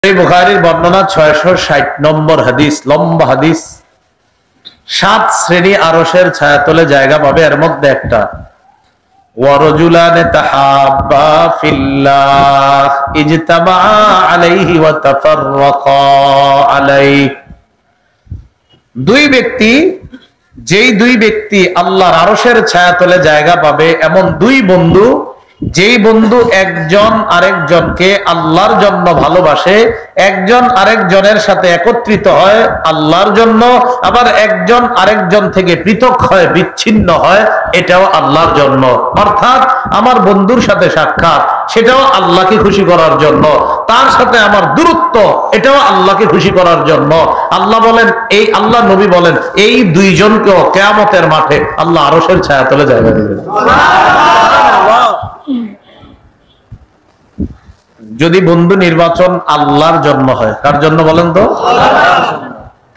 বুখারীর বর্ণনা 660 নম্বর হাদিস, লম্বা হাদিস। 7 শ্রেণী আরশের ছায়াতলে জায়গা পাবে, এর মধ্যে একটা ওয়ারাজুলানে তাহাব্বা ফিল্লাহ ইজতামা আলাইহি ওয়া তাফাররাকা আলাইহি। যেই দুই ব্যক্তি আল্লাহর আরশের ছায়াতলে জায়গা পাবে, এমন দুই বন্ধু, যেই বন্ধু একজন আরেকজনকে আল্লাহর জন্য ভালোবাসে, একজন আরেকজনের সাথে একত্রিত হয় আল্লাহর জন্য, আবার একজন আরেকজন থেকে পৃথক হয়, বিচ্ছিন্ন হয়, এটাও আল্লাহর জন্য। অর্থাৎ আমার বন্ধুর সাথে সাক্ষাৎ, সেটাও আল্লাহকে খুশি করার জন্য, তার সাথে আমার দূরত্ব, এটাও আল্লাহকে খুশি করার জন্য। আল্লাহ বলেন, এই আল্লাহ নবী বলেন, এই দুইজনকেও কিয়ামতের মাঠে আল্লাহ আরশের ছায়াতলে জায়গা দেবেন। যদি বন্ধু নির্বাচন আল্লাহর জন্য হয়, কার জন্য বলেন তো?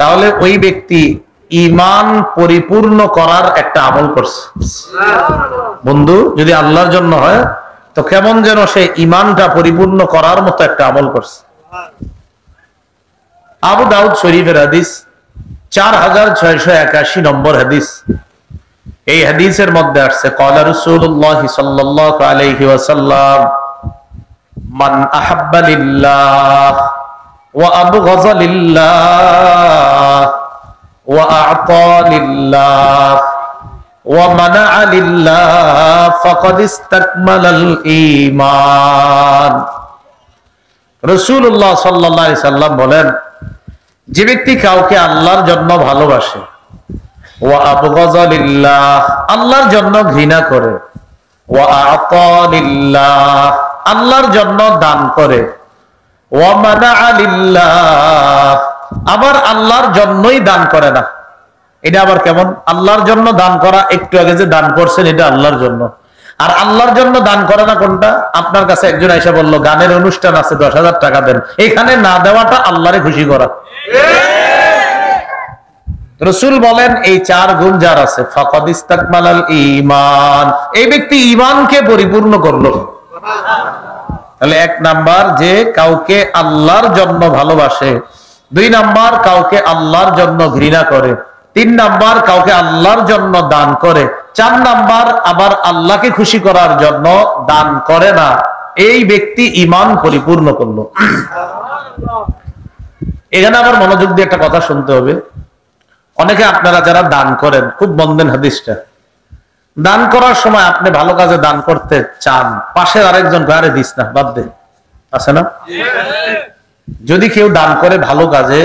তাহলে ওই ব্যক্তি ঈমান পরিপূর্ণ করার একটা আমল করছে। বন্ধু যদি আল্লাহর জন্য হয়, তো কেমন যেন সে ঈমানটা পরিপূর্ণ করার মতো একটা আমল করছে। আবু দাউদ শরীফের হাদিস, 4681 নম্বর হাদিস। এই হাদিসের মধ্যে আসছে, ক্বালা রাসূলুল্লাহ সাল্লাল্লাহু আলাইহি ওয়াসাল্লাম, মান আহাব্বা লিল্লাহ ওয়া আবগাযা লিল্লাহ ওয়া আ'তা লিল্লাহ ওয়া মানা'a লিল্লাহ ফাকাদ ইসতাকমালাল ঈমান। রাসূলুল্লাহ সাল্লাল্লাহু আলাইহি সাল্লাম বলেন, যে ব্যক্তি কাউকে আল্লাহর জন্য ভালোবাসে, ওয়া আবগাযা লিল্লাহ আল্লাহর জন্য ঘৃণা করে, ওয়া আ'তা লিল্লাহ আল্লাহর জন্য দান করে, ওয়া মানা'a লিল্লাহ আবার আল্লাহর জন্যই দান করে না। এটা আবার কেমন? আল্লাহর জন্য দান করা, একটু আগে যে দান করছেন এটা আল্লাহর জন্য, আর আল্লাহর জন্য দান করে না কোনটা? আপনার কাছে একজন এসে বলল, গানের অনুষ্ঠান আছে, 10,000 টাকা দেন, এখানে না দেওয়াটা আল্লাহরে খুশি করা। রাসূল বলেন, এই 4 গুণ যার আছে, ফাকাদ ইসতাকমালাল ঈমান, এই ব্যক্তি ঈমানকে পরিপূর্ণ করলো। তাহলে 1 নাম্বার, যে কাউকে আল্লাহর জন্য ভালোবাসে, 2 নাম্বার কাউকে আল্লাহর জন্য ঘৃণা করে, 3 নাম্বার কাউকে আল্লাহর জন্য দান করে, 4 নাম্বার আবার আল্লাহকে খুশি করার জন্য দান করে না, এই ব্যক্তি ঈমান পরিপূর্ণ করলো। এখানে আবার মনোযোগ দিয়ে একটা কথা শুনতে হবে। অনেকে আপনারা যারা দান করেন, খুব বন্ধেন হাদিসটা, দান করার সময় আপনি ভালো কাজে দান করতে চান, পাশের আরেকজন গায়ে দিস না, বাদ দে, আছে না? যদি কেউ দান করে ভালো কাজে,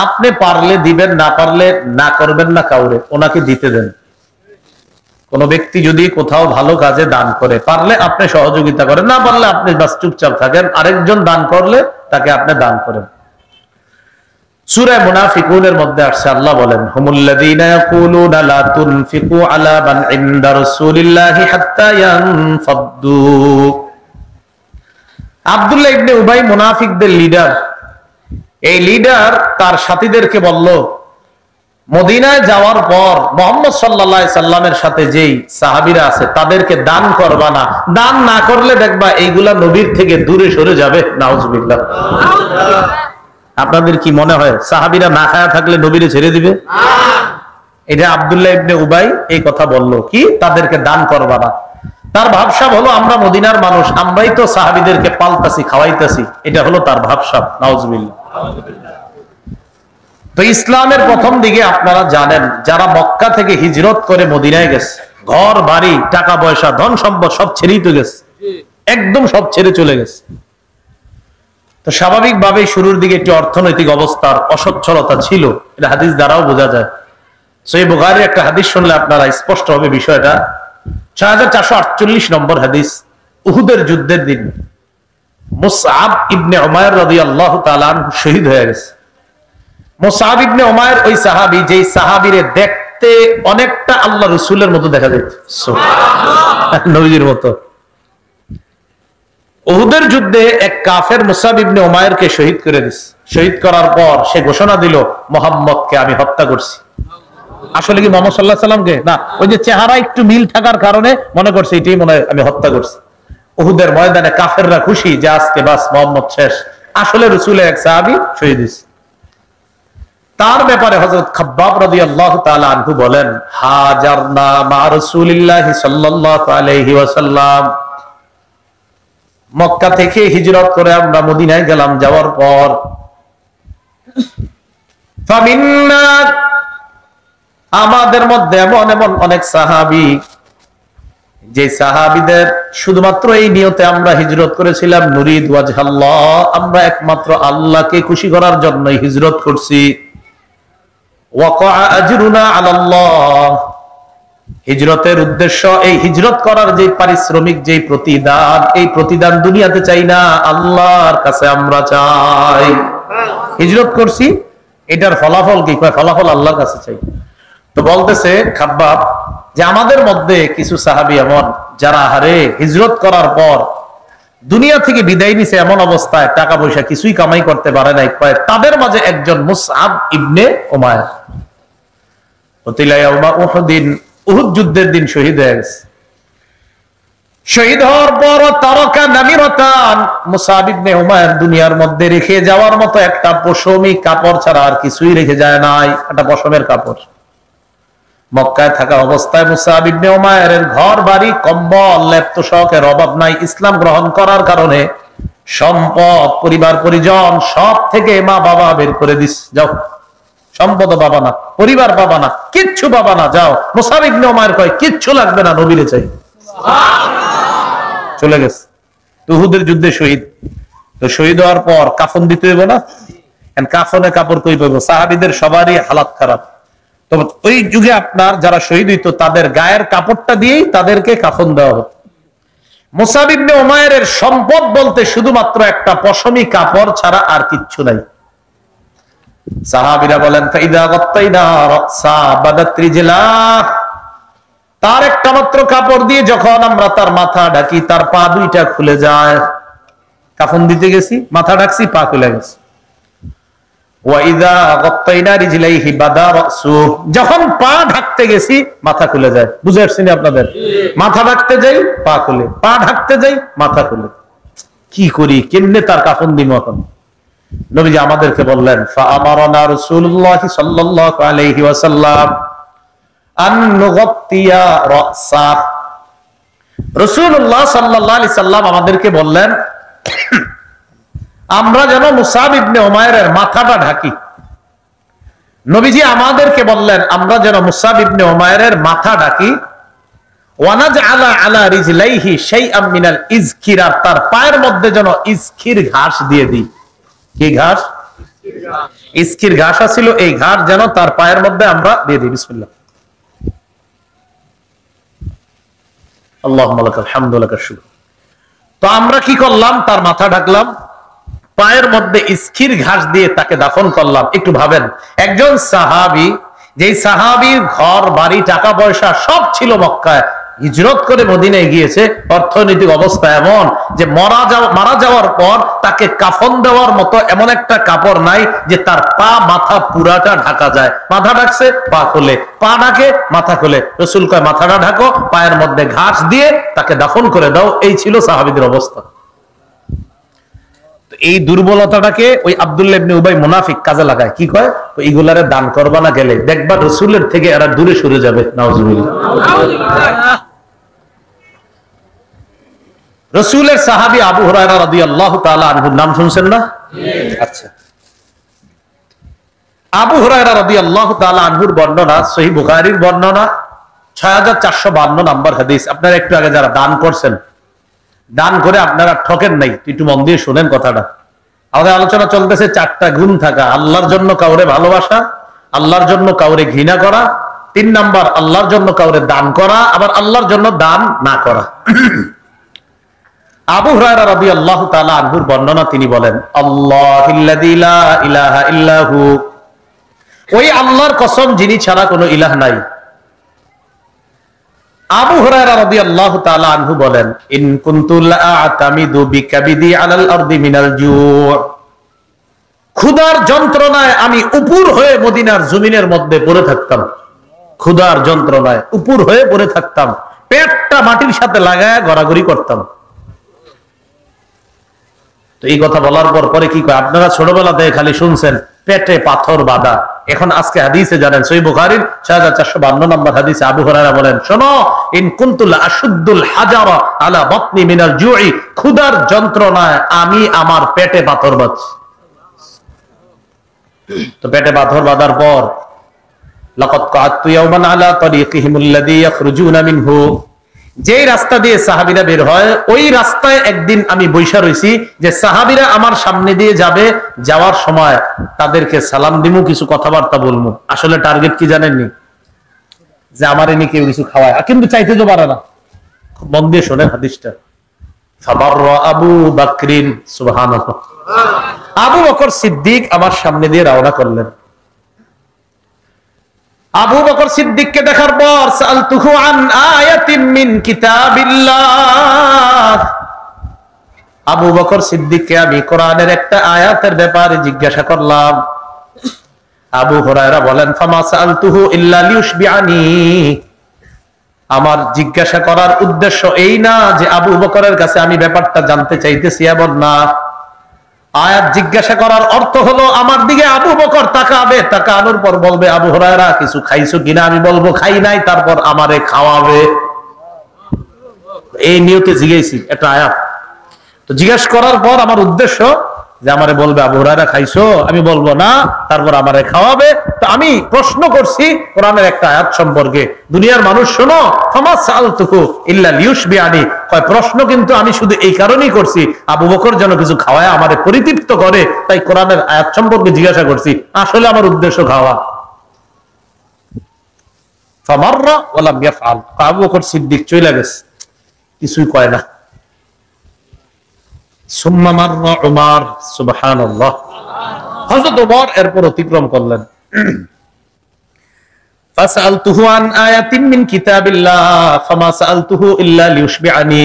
আপনি পারলে দিবেন, না পারলে না করবেন না, কাউরে ওনাকে দিতে দেন। কোন ব্যক্তি যদি কোথাও ভালো কাজে দান করে, পারলে আপনি সহযোগিতা করেন, না পারলে আপনি বাস চুপচাপ থাকেন, আরেকজন দান করলে তাকে আপনি দান করেন। সূরা মুনাফিকুনের মধ্যে আসছে, আল্লাহ বলেন, হুমুল্লাযীনা ইয়াকুলুনা লা তুনফিকু আলা মান ইনদা রাসূলিল্লাহি হাত্তা ইয়ানফাদ্দু। আব্দুল্লাহ ইবনে উবাই মুনাফিকদের লিডার। এই লিডার তার সাথীদেরকে বলল, মদিনায় যাওয়ার পর মুহাম্মদ সাল্লাল্লাহু আলাইহি সাল্লামের সাথে যেই সাহাবীরা আছে তাদেরকে দান করবা না, দান না করলে দেখবা এইগুলা নবীর থেকে দূরে সরে যাবে। নাউজুবিল্লাহ। আপনাদের কি মনে হয় সাহাবীরা না খায়া থাকলে নবীরে ছেড়ে দিবে? এটা আব্দুল্লাহ ইবনে উবাই এই কথা বলল, কি তাদেরকে দান করবা না। তার ভাবসাব হলো, আমরা মদিনার মানুষ, আমরাই তো সাহাবীদেরকে পালতাছি, খাওয়াইতাছি, এটা হলো তার ভাবসাব। নাউজুবিল্লাহ। তো ইসলামের প্রথম দিকে আপনারা জানেন, যারা মক্কা থেকে হিজরত করে মদিনায় গেছে, ঘর বাড়ি টাকা পয়সা ধন সম্পদ সব ছেড়েই তো গেছে, একদম সব ছেড়ে চলে গেছে। তো স্বাভাবিকভাবেই শুরুর দিকে একটি অর্থনৈতিক অবস্থার অসচ্ছলতা ছিল, এটা হাদিস দ্বারাও বোঝা যায়। সহিহ বুখারীর একটা হাদিস শুনলে আপনারা স্পষ্ট হবে বিষয়টা। 6448 নম্বর হাদিস। উহুদের যুদ্ধের দিন মুসআব ইবনে উমাইর রাদিয়াল্লাহু তাআলা আনহু শহীদ হয়ে গেছে। মুসআব ইবনে উমাইর ওই সাহাবী, যেই সাহাবীরে দেখতে অনেকটা আল্লাহ রাসূলের মতো দেখা যেত, সুবহানাল্লাহ, নবীর মতো। উহুদের যুদ্ধে এক কাফের মুসআব ইবনে উমাইরকে শহীদ করে দিয়েছে। শহীদ করার পর সে ঘোষণা দিল, মুহাম্মদকে আমি হত্যা করছি। আসলে কি মুহাম্মদ সাল্লাল্লাহু আলাইহি সাল্লামকে না, ওই যে চেহারা একটু মিল থাকার কারণে মনে করছে এটাই মনে হয় আমি হত্যা করছি। উহুদের ময়দানে কাফেররা খুশি যে আজকে বাস মুহাম্মদ শেষ, আসলে রাসূলের এক সাহাবী শহীদ হয়েছে। তার ব্যাপারে হযরত খাব্বাব রাদিয়াল্লাহু তাআলা আনহু বলেন, হাজারনা মা রাসূলিল্লাহি সাল্লাল্লাহু আলাইহি ওয়াসাল্লাম, মক্কা থেকে হিজরত করে আমরা মদিনায় গেলাম। যাওয়ার পর ফামিন্না, আমাদের মধ্যে এমন এমন অনেক সাহাবী, যে সাহাবীদের শুধুমাত্র এই নিয়তে আমরা হিজরত করেছিলাম, নুরিদ ওয়াজহাল্লাহ, আমরা একমাত্র আল্লাহকে খুশি করার জন্যই হিজরত করছি। ওয়াকা আজরুনা আলাল্লাহ, হিজরতের উদ্দেশ্য, এই হিজরত করার যে পারিশ্রমিক, যে প্রতিদান, এই প্রতিদান দুনিয়াতে চাই না, আল্লাহর কাছে আমরা চাই। হিজরত করছি, এটার ফলাফল কি? কয় ফলাফল আল্লাহর কাছে চাই। তো বলতেছে খাব্বাব যে আমাদের মধ্যে কিছু সাহাবী এমন যারা হারে হিজরত করার পর দুনিয়া থেকে বিদায় নিছে, এমন অবস্থায় টাকা পয়সা কিছুই কামাই করতে পারে নাই। কয় তাদের মাঝে একজন মুসআব ইবনে উমাইর, কতিলা ইয়াউমা উহুদিন, উহুদ যুদ্ধের দিন শহীদ হয়ে গেছে। শহীদ হওয়ার পর তারাকা নামিরাতান, মুসআব ইবনে উমাইর দুনিয়ার মধ্যে রেখে যাওয়ার মতো একটা পশমি কাপড় ছাড়া আর কিছুই রেখে যায় নাই, একটা পশমের কাপড়। মক্কায় থাকা অবস্থায় মুসআব ইবনে উমাইরের ঘর বাড়ি কম্বল লেপ্ত শখের অভাব নাই। ইসলাম গ্রহণ করার কারণে সম্পদ, পরিবার পরিজন সব থেকে মা বাবা বের করে দিস, যাও, সম্পদ পাবা না, পরিবার পাবা না, কিচ্ছু পাবা না, যাও। মুসআব ইবনে উমাইর কয় কিচ্ছু লাগবে না, নবীরে চাই। চলে গেছে। উহুদের যুদ্ধে শহীদ। তো শহীদ হওয়ার পর কাফন দিতে হবে না, কাফনে কাপড় কই পাবো? সাহাবীদের সবারই হালাত খারাপ। তো ওই যুগে আপনার যারা শহীদ হইতো তাদের গায়ের কাপড়টা দিয়েই তাদেরকে কাফন দেওয়া হতো। মুসআব ইবনে উমাইরের সম্পদ বলতে শুধুমাত্র একটা পশমি কাপড় ছাড়া আর কিচ্ছু নাই। সাহাবীরা বলেন, ফাইদা গাত্তাইনা রাসা বাদাত রিজলাহ, তার একটা মাত্র কাপড় দিয়ে যখন আমরা তার মাথা ঢাকি, তার পা দুইটা খুলে যায়। কাফন দিতে গেছি, মাথা ঢাকছি, পা খুলে গেছে। ওয়াইদা গাত্তাইনা রিজলাইহি বাদা রাসু, যখন পা ঢাকতে গেছি মাথা খুলে যায়। বুঝে আসছেন আপনাদের? মাথা ঢাকতে যাই পা খুলে, পা ঢাকতে যাই মাথা খুলে। কি করি, কেমনে তার কাফন দিব? এখন নবীজি আমাদেরকে বললেন, ফাআমারানা রাসূলুল্লাহ সাল্লাল্লাহু আলাইহি ওয়াসাল্লাম আন নুগাত্তিয়া রাসা, রাসূলুল্লাহ সাল্লাল্লাহু আলাইহি সাল্লাম আমাদেরকে বললেন আমরা যেন মুসআব ইবনে উমাইরের মাথাটা ঢাকি। নবীজি আমাদেরকে বললেন আমরা যেন মুসআব ইবনে উমাইরের মাথা ঢাকি। ওয়ানাজআলা আলা রিজলাইহি শাইআম মিনাল ইজকির, তার পায়ের মধ্যে যেন ইজকির ঘাস দিয়ে দিই। কি ঘাস? ইজকির ঘাস ছিল, এই ঘাস যেন তার পায়ের মধ্যে আমরা দিয়ে দিই। বিসমিল্লাহ, আল্লাহুম্মা লাকাল হামদু ওয়া লাকাশ শুকর। তো আমরা কি করলাম? তার মাথা ঢাকলাম, পায়ের মধ্যে ইস্কির ঘাস দিয়ে তাকে দাফন করলাম। একটু ভাবেন, একজন সাহাবী, যেই সাহাবীর ঘর বাড়ি টাকা পয়সা সব ছিল মক্কায়, হিজরত করে মদিনায় গিয়েছে, অর্থনৈতিক অবস্থা এমন যে মারা যাওয়ার পর তাকে কাফন দেওয়ার মতো এমন একটা কাপড় নাই যে তার পা মাথা পুরাটা ঢাকা যায়। মাথা ঢাকছে, পা খুলে, পা ঢাকে, মাথা খুলে। রাসূল কয় মাথাটা ঢাকো, পায়ের মধ্যে ঘাস দিয়ে তাকে দাফন করে দাও। এই ছিল সাহাবীদের অবস্থা। এই দুর্বলতাটাকে ওই আব্দুল্লাহ ইবনে উবাই মুনাফিক কাজে লাগায়। কি কয়? এইগুলারে দান করবা না, গেলে দেখবা রাসূলের থেকে এরা দূরে সরে যাবে। নাউজুবিল্লাহ। রাসূলের সাহাবী আবু হুরায়রা রাদিয়াল্লাহু তাআলা আনহুর নাম শুনছেন না? আচ্ছা, আবু হুরায়রা রাদিয়াল্লাহু তাআলা আনহুর বর্ণনা, সহিহ বুখারীর বর্ণনা 6452 নম্বর হাদিস। আপনারা একটু আগে যারা দান করছেন, দান করে আপনারা ঠকেন নাই, একটু মন দিয়ে শুনেন কথাটা। আমাদের আলোচনা চলতেছে 4টা গুণ থাকা: আল্লাহর জন্য কাউরে ভালোবাসা, আল্লাহর জন্য কাউরে ঘৃণা করা, 3 নাম্বার আল্লাহর জন্য কাউরে দান করা, আবার আল্লাহর জন্য দান না করা। আবু হুরায়রা রাদিয়াল্লাহু তাআলা আনহুর বর্ণনা, তিনি বলেন, আল্লাহুল্লাযী লা ইলাহা ইল্লাহু, ওই আল্লাহর কসম যিনি ছাড়া কোনো ইলাহ নাই। আবু হুরায়রা রাদিয়াল্লাহু তাআলা আনহু বলেন, ইন কুনতু লাআতামিদু বিকাবিদি আলাল আরদি মিনাল জু', ক্ষুধার যন্ত্রণায় আমি উপুর হয়ে মদিনার জমিনের মধ্যে পড়ে থাকতাম। ক্ষুধার যন্ত্রণায় উপুর হয়ে পড়ে থাকতাম, পেটটা মাটির সাথে লাগায় গড়াগড়ি করতাম। তো এই কথা বলার পর পরে কি কয়, আপনারা ছোটবেলাতে খালি শুনছেন পেটে পাথর বাঁধা, এখন আজকে হাদিসে জানেন সহিহ বুখারীর 6452 নম্বর হাদিসে আবু হুরায়রা বলেন, শোনো, ইন কুনতু লা আশুদ্দুল হাজারা আলা বাতনি মিনাল জুই, ক্ষুধার যন্ত্রণায় আমি আমার পেটে পাথর বাঁধছি। তো পেটে পাথর বাঁধার পর লাকাদ কাআতু ইয়াওমান আলা তারিকিহিম আল্লাযী ইয়াখরুজুনা মিনহু, যেই রাস্তা দিয়ে সাহাবীরা বের হয় ওই রাস্তায় একদিন আমি বৈশা রইছি, যে সাহাবীরা আমার সামনে দিয়ে যাবে, যাওয়ার সময় তাদেরকে সালাম দিমু, কিছু কথাবার্তা বলবো। আসলে টার্গেট কি জানেননি? যে আমার এনে কেউ কিছু খাওয়ায়, কিন্তু চাইতে তো পারে না। খুব মন দিয়ে শোনেন হাদিসটা। ফামাররা আবু বকরিন, সুবহানাল্লাহ, আবু বকর সিদ্দিক আমার সামনে দিয়ে রওনা করলেন। আবু বকর সিদ্দিককে দেখার পর সালতুহু আন আয়াতিন মিন কিতাবিল্লাহ, আবু বকর সিদ্দিককে আমি কোরআনের একটা আয়াতের ব্যাপারে জিজ্ঞাসা করলাম। আবু হুরায়রা বলেন, ফামা সালতুহু ইল্লা লিউশবিআনি, আমার জিজ্ঞাসা করার উদ্দেশ্য এই না যে আবু বকরের কাছে আমি ব্যাপারটা জানতে চাইতেছি, এমন না। আয়াত জিজ্ঞাসা করার অর্থ হলো আমার দিকে আবু বকর তাকাবে, তাকানোর পর বলবে, আবু হুরায়রা কিছু খাইছো কিনা? আমি বলবো খাই নাই, তারপর আমারে খাওয়াবে। এই নিয়তে জিজ্ঞেসি একটা আয়াত। তো জিজ্ঞাসা করার পর আমার উদ্দেশ্য যে আমারে বলবে আবু হুরায়রা খাইছো, আমি বলবো না, তারপর আমারে খাওয়াবে। তো আমি প্রশ্ন করছি কোরআনের একটা আয়াত সম্পর্কে। দুনিয়ার মানুষ শোনো, ফামা সালতুহু ইল্লা লিউশবিআনি, কয় প্রশ্ন কিন্তু আমি শুধু এই কারণেই করছি আবু বকর যেন কিছু খাওয়ায় আমারে পরিতৃপ্ত করে, তাই কোরআনের আয়াত সম্পর্কে জিজ্ঞাসা করছি, আসলে আমার উদ্দেশ্য খাওয়া। ফামাররা ওয়া লাম ইয়াফআল, আবু বকর সিদ্দিক চলে গেছে, কিছুই কয় না। সুম্মা মাররা উমর, সুবহানাল্লাহ, হযরত ওমর এরপর অতিক্রম করলেন। ফাসালতুহু আন আয়াতিন মিন কিতাবিল্লাহ ফামা সালতুহু ইল্লা লিউশবিআনি,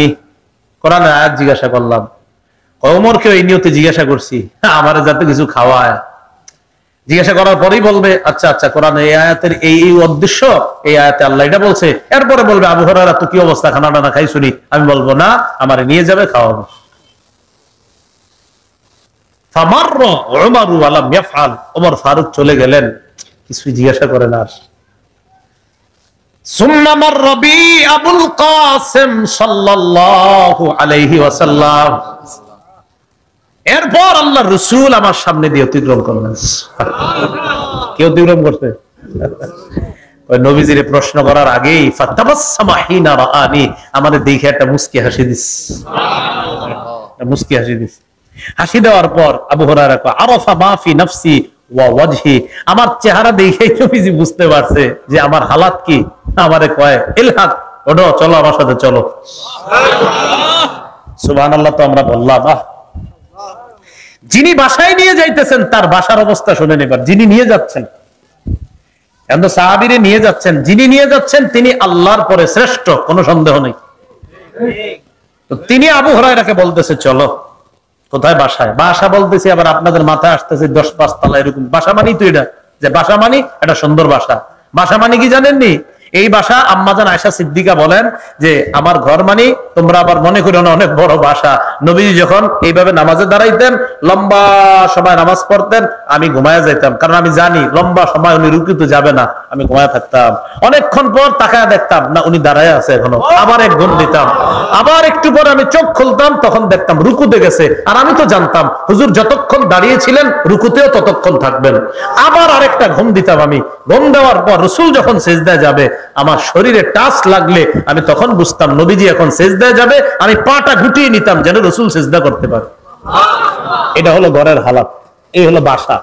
কোরআনের আয়াত জিজ্ঞাসা করলাম। ওমরকে এই নিয়তে জিজ্ঞাসা করছি আমারে যাতে কিছু খাওয়ায়। জিজ্ঞাসা করার পরেই বলবে, আচ্ছা আচ্ছা, কোরআনের এই আয়াতের এই উদ্দেশ্য, এই আয়াতে আল্লাহ এটা বলছে। এরপরে বলবে, আবু হুরায়রা তো কি অবস্থা, খানা টানা খাইছুনি? আমি বলবো না, আমারে নিয়ে যাবে, খাওয়াবো। ফামাররা উমর ওয়া লাম ইয়াফআল, ওমর ফারুক চলে গেলেন, কিছুই জিজ্ঞাসা করেন আর। সুম্মা মাররা বি আবুল কাসিম সাল্লাল্লাহু আলাইহি ওয়াসাল্লাম, এরপর আল্লাহর রাসূল আমার সামনে দিয়ে অতিক্রম করলেন। কে অতিক্রম করতে? ওই নবীজিরে প্রশ্ন করার আগেই ফাতাবাসসামা হিনা রাআনি, আমাদের দেখে একটা মুস্কি হাসি দিস, মুস্কি হাসি দিস। হাসি দেওয়ার পর আবু হুরায়রা কয়, আরাফা মা ফি নাফসি ওয়া ওয়াজহি, আমার চেহারা দেখেই নবীজি বুঝতে পারছে যে আমার হালাত কি। আমারে কয়, ইলহাক, ওঠো, চলো আমার সাথে চলো। সুবহানাল্লাহ। তো আমরা বললাম, যিনি বাসায় নিয়ে যাইতেছেন তার বাসার অবস্থা শুনেন এবার। যিনি নিয়ে যাচ্ছেন, এখন তো সাহাবীরে নিয়ে যাচ্ছেন, যিনি নিয়ে যাচ্ছেন তিনি আল্লাহর পরে শ্রেষ্ঠ, কোনো সন্দেহ নেই। তো তিনি আবু হুরায়রাকে বলতেছে, চলো। কোথায়? বাসায়। বাসা বলতেছি, আবার আপনাদের মাথায় আসতেছে 10-5 তলা এরকম বাসা। মানি তো এটা যে বাসা মানি এটা সুন্দর বাসা। বাসা মানি কি জানেননি? এই বাসা আম্মাজান আয়েশা সিদ্দিকা বলেন যে আমার ঘর মানি, তোমরা আবার মনে করো না অনেক বড় বাসা। নবীজি যখন এইভাবে নামাজে দাঁড়াইতেন, লম্বা সময় নামাজ পড়তেন, আমি ঘুমায় যাইতাম, কারণ আমি জানি লম্বা সময় উনি রুকুতে যাবে না, আমি ঘুমায় থাকতাম। অনেকক্ষণ পর তাকায় দেখতাম না উনি দাঁড়ায় আছে এখনো, আবার এক ঘুম দিতাম। আবার একটু পর আমি চোখ খুলতাম, তখন দেখতাম রুকুতে গেছে। আর আমি তো জানতাম হুজুর যতক্ষণ দাঁড়িয়েছিলেন রুকুতেও ততক্ষণ থাকবেন। আবার আরেকটা ঘুম দিতাম আমি। ঘুম দেওয়ার পর রাসূল যখন সিজদায় যাবে, আমার শরীরে টাচ লাগলে আমি তখন বুঝতাম নবীজি এখন সিজদায় যাবে। আমি পাটা গুটিয়ে নিতাম যেন রাসূল সিজদা করতে পারে। এটা হলো ঘরের হালাত, এই হলো বাসা।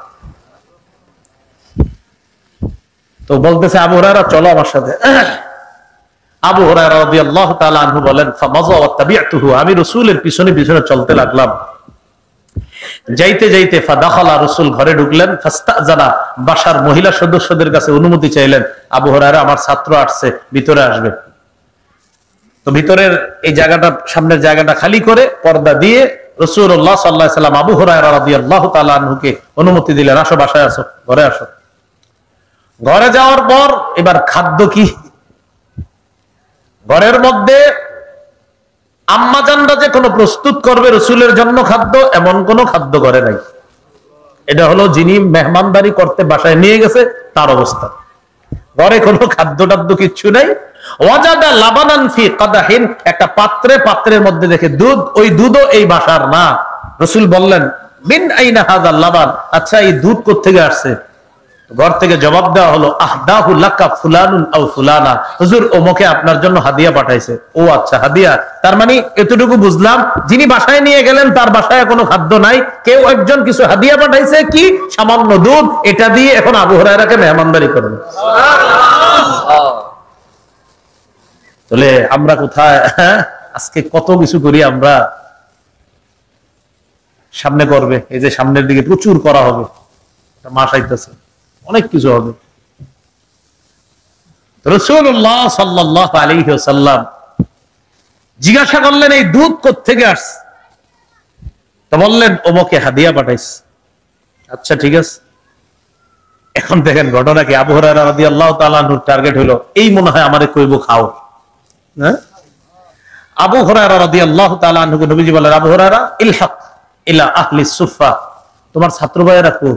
তো বলতেছে আবু হুরায়রা, চলো আমার সাথে। আবু হুরায়রা রাদিয়াল্লাহু তাআলা আনহু বলেন, ফামাযা ওয়া তাবি'তুহু, আমি রাসূলের পিছনে পিছনে চলতে লাগলাম। যাইতে যাইতে ফাদাখালা, রাসূল ঘরে ঢুকলেন। ফাস্তাজানা, বাসার মহিলা সদস্যদের কাছে অনুমতি চাইলেন, আবু হুরায়রা আমার ছাত্র আসছে, ভিতরে আসবে। তো ভিতরের এই জায়গাটা, সামনের জায়গাটা খালি করে পর্দা দিয়ে রাসূলুল্লাহ সাল্লাল্লাহু আলাইহি সাল্লাম আবু হুরায়রা রাদিয়াল্লাহু তাআলা আনহুকে অনুমতি দিলেন, আসো বাসায় আসো, ঘরে আসো। ঘরে যাওয়ার পর এবার খাদ্য কি? ঘরের মধ্যে আম্মাজানরা যে কোনো প্রস্তুত করবে রসুলের জন্য খাদ্য, এমন কোন খাদ্য করে নাই। এটা হলো যিনি মেহমানদারি করতে বাসায় নিয়ে গেছে তার অবস্থা। ঘরে কোনো খাদ্য টাদ্য কিচ্ছু নাই। ওয়াজাদা লাবানান ফি কাদাহিন, একটা পাত্রের মধ্যে দেখে দুধ, ওই দুধও এই বাসার না। রাসূল বললেন মিন আইনা হাযাল লাবান, আচ্ছা এই দুধ কোত্থেকে আসছে? ঘর থেকে জবাব দেওয়া হলো আহদাহু লাকা ফুলানুন আও ফুলানা, হুজুর ওমকে আপনার জন্য হাদিয়া পাঠাইছে। ও আচ্ছা হাদিয়া, তার মানে এতটুকু বুঝলাম যিনি বাসায় নিয়ে গেলেন তার বাসায় কোনো খাদ্য নাই, কেউ একজন কিছু হাদিয়া পাঠাইছে, কি সামান্য দুধ, এটা দিয়ে এখন আবু হুরায়রাকে মেহমানদারি করবে। তাহলে আমরা কোথায়? আজকে কত কিছু করি আমরা। সামনে করবে, এই যে সামনের দিকে প্রচুর করা হবে, মাস আইতেছে, অনেক কিছু হবে। রাসূলুল্লাহ সাল্লাল্লাহু আলাইহি ওয়াসাল্লাম জিজ্ঞাসা করলেন এই দুধ কোত্থেকে আসছে? তো বললেন ওমকে হাদিয়া পাঠাইছে। আচ্ছা ঠিক আছে। এখন দেখেন ঘটনা কি, আবু হুরায়রা রাদিয়াল্লাহু তাআলা আনহুর টার্গেট হলো এই মনে হয় আমারে কইব খাও। হ্যাঁ, আবু হুরায়রা রাদিয়াল্লাহু তাআলা আনহুকে নবীজি বলেন আবু হুরায়রা ইলহাক ইলা আহলি সুফা, তোমার ছাত্র ভাইয়েরা কো?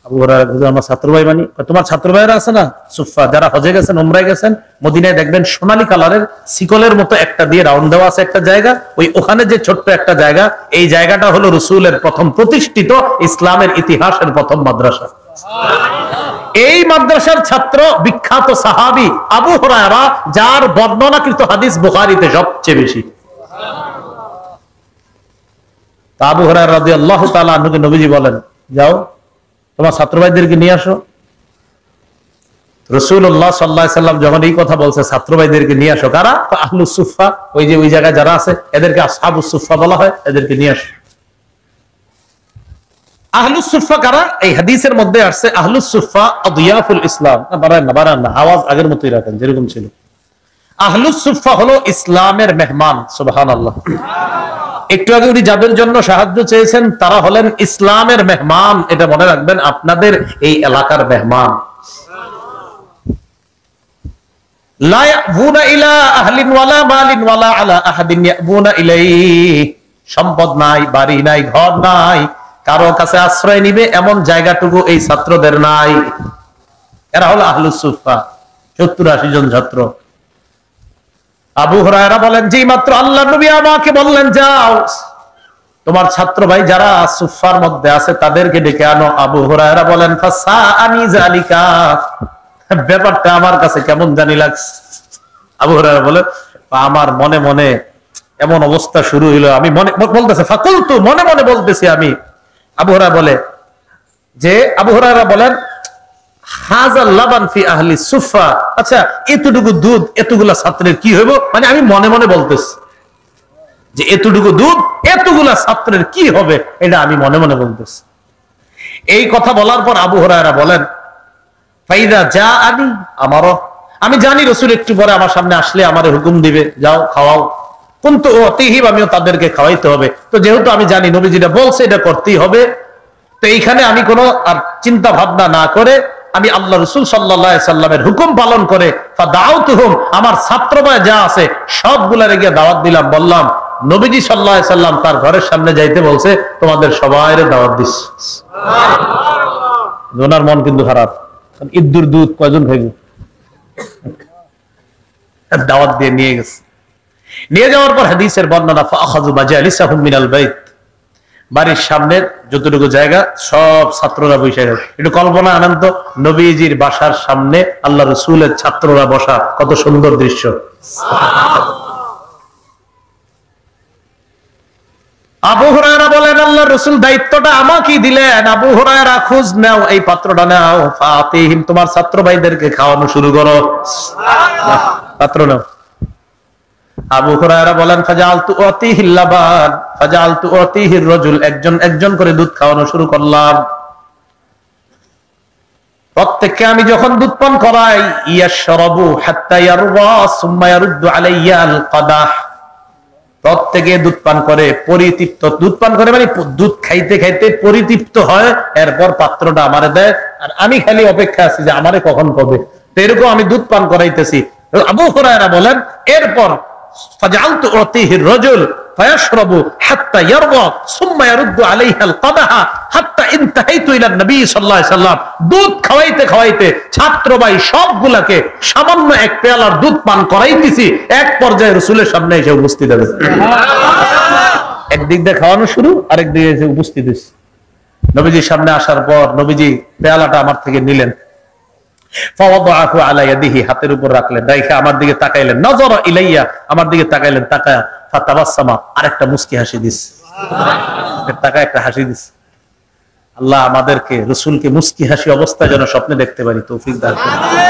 আবু হুরায়রা বলেন আমার ছাত্র ভাই মানে তোমার ছাত্র ভাইয়েরা আছে না সুফা, যারা হজে গেছেন উমরায় গেছেন, মদিনায় দেখবেন সোনালী কালারের শিকলের মতো একটা দিয়ে রাউন্ড দেওয়া আছে একটা জায়গা, ওই ওখানে যে ছোট্ট একটা জায়গা, এই জায়গাটা হলো রাসূলের প্রথম প্রতিষ্ঠিত ইসলামের ইতিহাসের প্রথম মাদ্রাসা। এই মাদ্রাসার ছাত্র বিখ্যাত সাহাবী আবু হুরায়রা, যার বর্ণনাকৃত হাদিস বুখারীতে সবচেয়ে বেশি। আবু হুরায়রা রাদিয়াল্লাহু তাআলা আনহুকে নবীজি বলেন যাও তোমার ছাত্র ভাইদেরকে নিয়ে আসো। রাসূলুল্লাহ সাল্লাল্লাহু আলাইহি সাল্লাম যখন এই কথা বলছে ছাত্র ভাইদেরকে নিয়ে আসো, কারা? আহলুস সুফা, ওই যে ওই জায়গায় যারা আছে এদেরকে আসহাবুস সুফা বলা হয়, এদেরকে নিয়ে আসো। আহলুস সুফা কারা? এই হাদিসের মধ্যে আসছে আহলুস সুফা আদিয়াফুল ইসলাম। বাড়ান না, আওয়াজ আগের মতোই রাখেন যেরকম ছিল। আহলুস সুফা হলো ইসলামের মেহমান। সুবহানাল্লাহ। একটু আগে উনি যাদের জন্য সাহায্য চেয়েছেন তারা হলেন ইসলামের মেহমান, এটা মনে রাখবেন, আপনাদের এই এলাকার মেহমান। লা ইয়াবুনা ইলা আহলিন ওয়ালা মালিন ওয়ালা আলা আহাদিন ইয়াবুনা ইলাইহি, সম্পদ নাই, বাড়ি নাই, ঘর নাই, কারো কাছে আশ্রয় নিবে এমন জায়গাটুকু এই ছাত্রদের নাই। এরা হলো আহলুস সুফা, 70-80 জন ছাত্র। আবু হুরায়রা বলেন যেই মাত্র আল্লাহর নবী আমাকে বললেন যাও তোমার ছাত্র ভাই যারা সুফার মধ্যে আছে তাদেরকে ডেকে আনো, আবু হুরায়রা বলেন ফাসাআনি যালিকা, ব্যাপারটা আমার কাছে কেমন জানি লাগছে। আবু হুরায়রা বলেন আমার মনে মনে এমন অবস্থা শুরু হইলো, আমি মনে বলতেছে ফাকুলতু, মনে মনে বলতেছি আমি। আবু হুরায়রা বলেন হাযাল লাবান ফি আহলি সুফা, আচ্ছা এতটুকু দুধ এতগুলা ছাত্রের কি হইব? মানে আমি মনে মনে বলতেছি যে এতটুকু দুধ এতগুলা ছাত্রের কি হবে, এটা আমি মনে মনে বলতেছি। এই কথা বলার পর আবু হুরায়রা বলেন ফাইদা জাআনি, আমারও আমি জানি রাসূল একটু পরে আমার সামনে আসলে আমারে হুকুম দিবে যাও খাওয়াও, কিন্তু অতিহিব আমিও তাদেরকে খাওয়াইতে হবে। তো যেহেতু আমি জানি নবী যেটা বলছে এটা করতেই হবে, তো এইখানে আমি কোনো আর চিন্তা ভাবনা না করে আমি আল্লাহ রাসূল সাল্লাল্লাহু আলাইহি সাল্লামের হুকুম পালন করে ফাদাউতুহুম, আমার ছাত্র ভাই যা আছে সবগুলারে গিয়ে দাওয়াত দিলাম, বললাম নবীজি সাল্লাল্লাহু আলাইহি সাল্লাম তার ঘরের সামনে যাইতে বলছে, তোমাদের সবাইরে দাওয়াত দিস। সুবহানাল্লাহ। ওনার মন কিন্তু খারাপ, ইদ্দুর দুধ কয়জন খাইবে, দাওয়াত দিয়ে নিয়ে গেছে। নিয়ে যাওয়ার পর হাদিসের বর্ণনা ফাআখাযু মাজালিসাহুম মিনাল বাইত, বাড়ির সামনে যতটুকু জায়গা সব ছাত্ররা বসে গেছে। একটু কল্পনা আনন্দ, নবীজির বাসার সামনে আল্লাহ রাসূলের ছাত্ররা বসা, কত সুন্দর দৃশ্য। আবু হুরায়রা বলেন আল্লাহ রাসূল দায়িত্বটা আমাকেই দিলেন, আবু হুরায়রা খোঁজ নাও, এই পাত্রটা নাও, ফাতিহিম তোমার ছাত্র ভাইদেরকে খাওয়ানো শুরু করো। পাত্র নাও। আবু হুরায়রা বলেন ফাজালতু উতিহিল লাবান ফাজালতু উতিহির রাজুল, একজন একজন করে দুধ খাওয়ানো শুরু করলাম। প্রত্যেককে আমি যখন দুধ পান করাই ইয়াশরাবু হাত্তা ইয়ারওয়া সুম্মা ইয়ারুদ্দু আলাইয়া আল কাদাহ, প্রত্যেকে দুধ পান করে পরিতৃপ্ত, দুধ পান করে মানে দুধ খাইতে খাইতে পরিতৃপ্ত হয়, এরপর পাত্রটা আমারে দেয় আর আমি খালি অপেক্ষা আছি যে আমারে কখন কবে। তো এরকম আমি দুধ পান করাইতেছি, আবু হুরায়রা বলেন, এরপর ফাজআলতু উতিহি রাজুল ফায়াশরাবু হাত্তা ইয়ারবা সুম্মা ইয়ারুদ্দু আলাইহাল কাদাহা হাত্তা ইনতাহাইতু ইলা নবী সাল্লাল্লাহু আলাইহি সাল্লাম। দুধ খাওয়াইতে খাওয়াইতে ছাত্র ভাই সবগুলাকে সামান্য এক পেয়ালার দুধ পান করাইতেছি, এক পর্যায়ে রাসূলের সামনে এসে উপস্থিত হবে। সুবহানাল্লাহ। একদিক দিয়ে খাওয়ানো শুরু, আরেক দিকে এসে উপস্থিত হইছে। নবীজির সামনে আসার পর নবীজি পেয়ালাটা আমার থেকে নিলেন, ফাওয়াদাহু আলা ইয়াদিহি, হাতের উপর রাখলেন, রাইখা আমার দিকে তাকাইলেন, নজরা ইলাইয়া, আমার দিকে তাকাইলেন, তাকায়া ফাতাবাসসামা, আরেকটা মুস্কি হাসি দিস, সুবহানাল্লাহ, তাকায় একটা হাসি দিস। আল্লাহ আমাদেরকে রাসূলকে মুস্কি হাসি অবস্থায় যেন স্বপ্নে দেখতে পারি তৌফিক দান করুন। আমিন।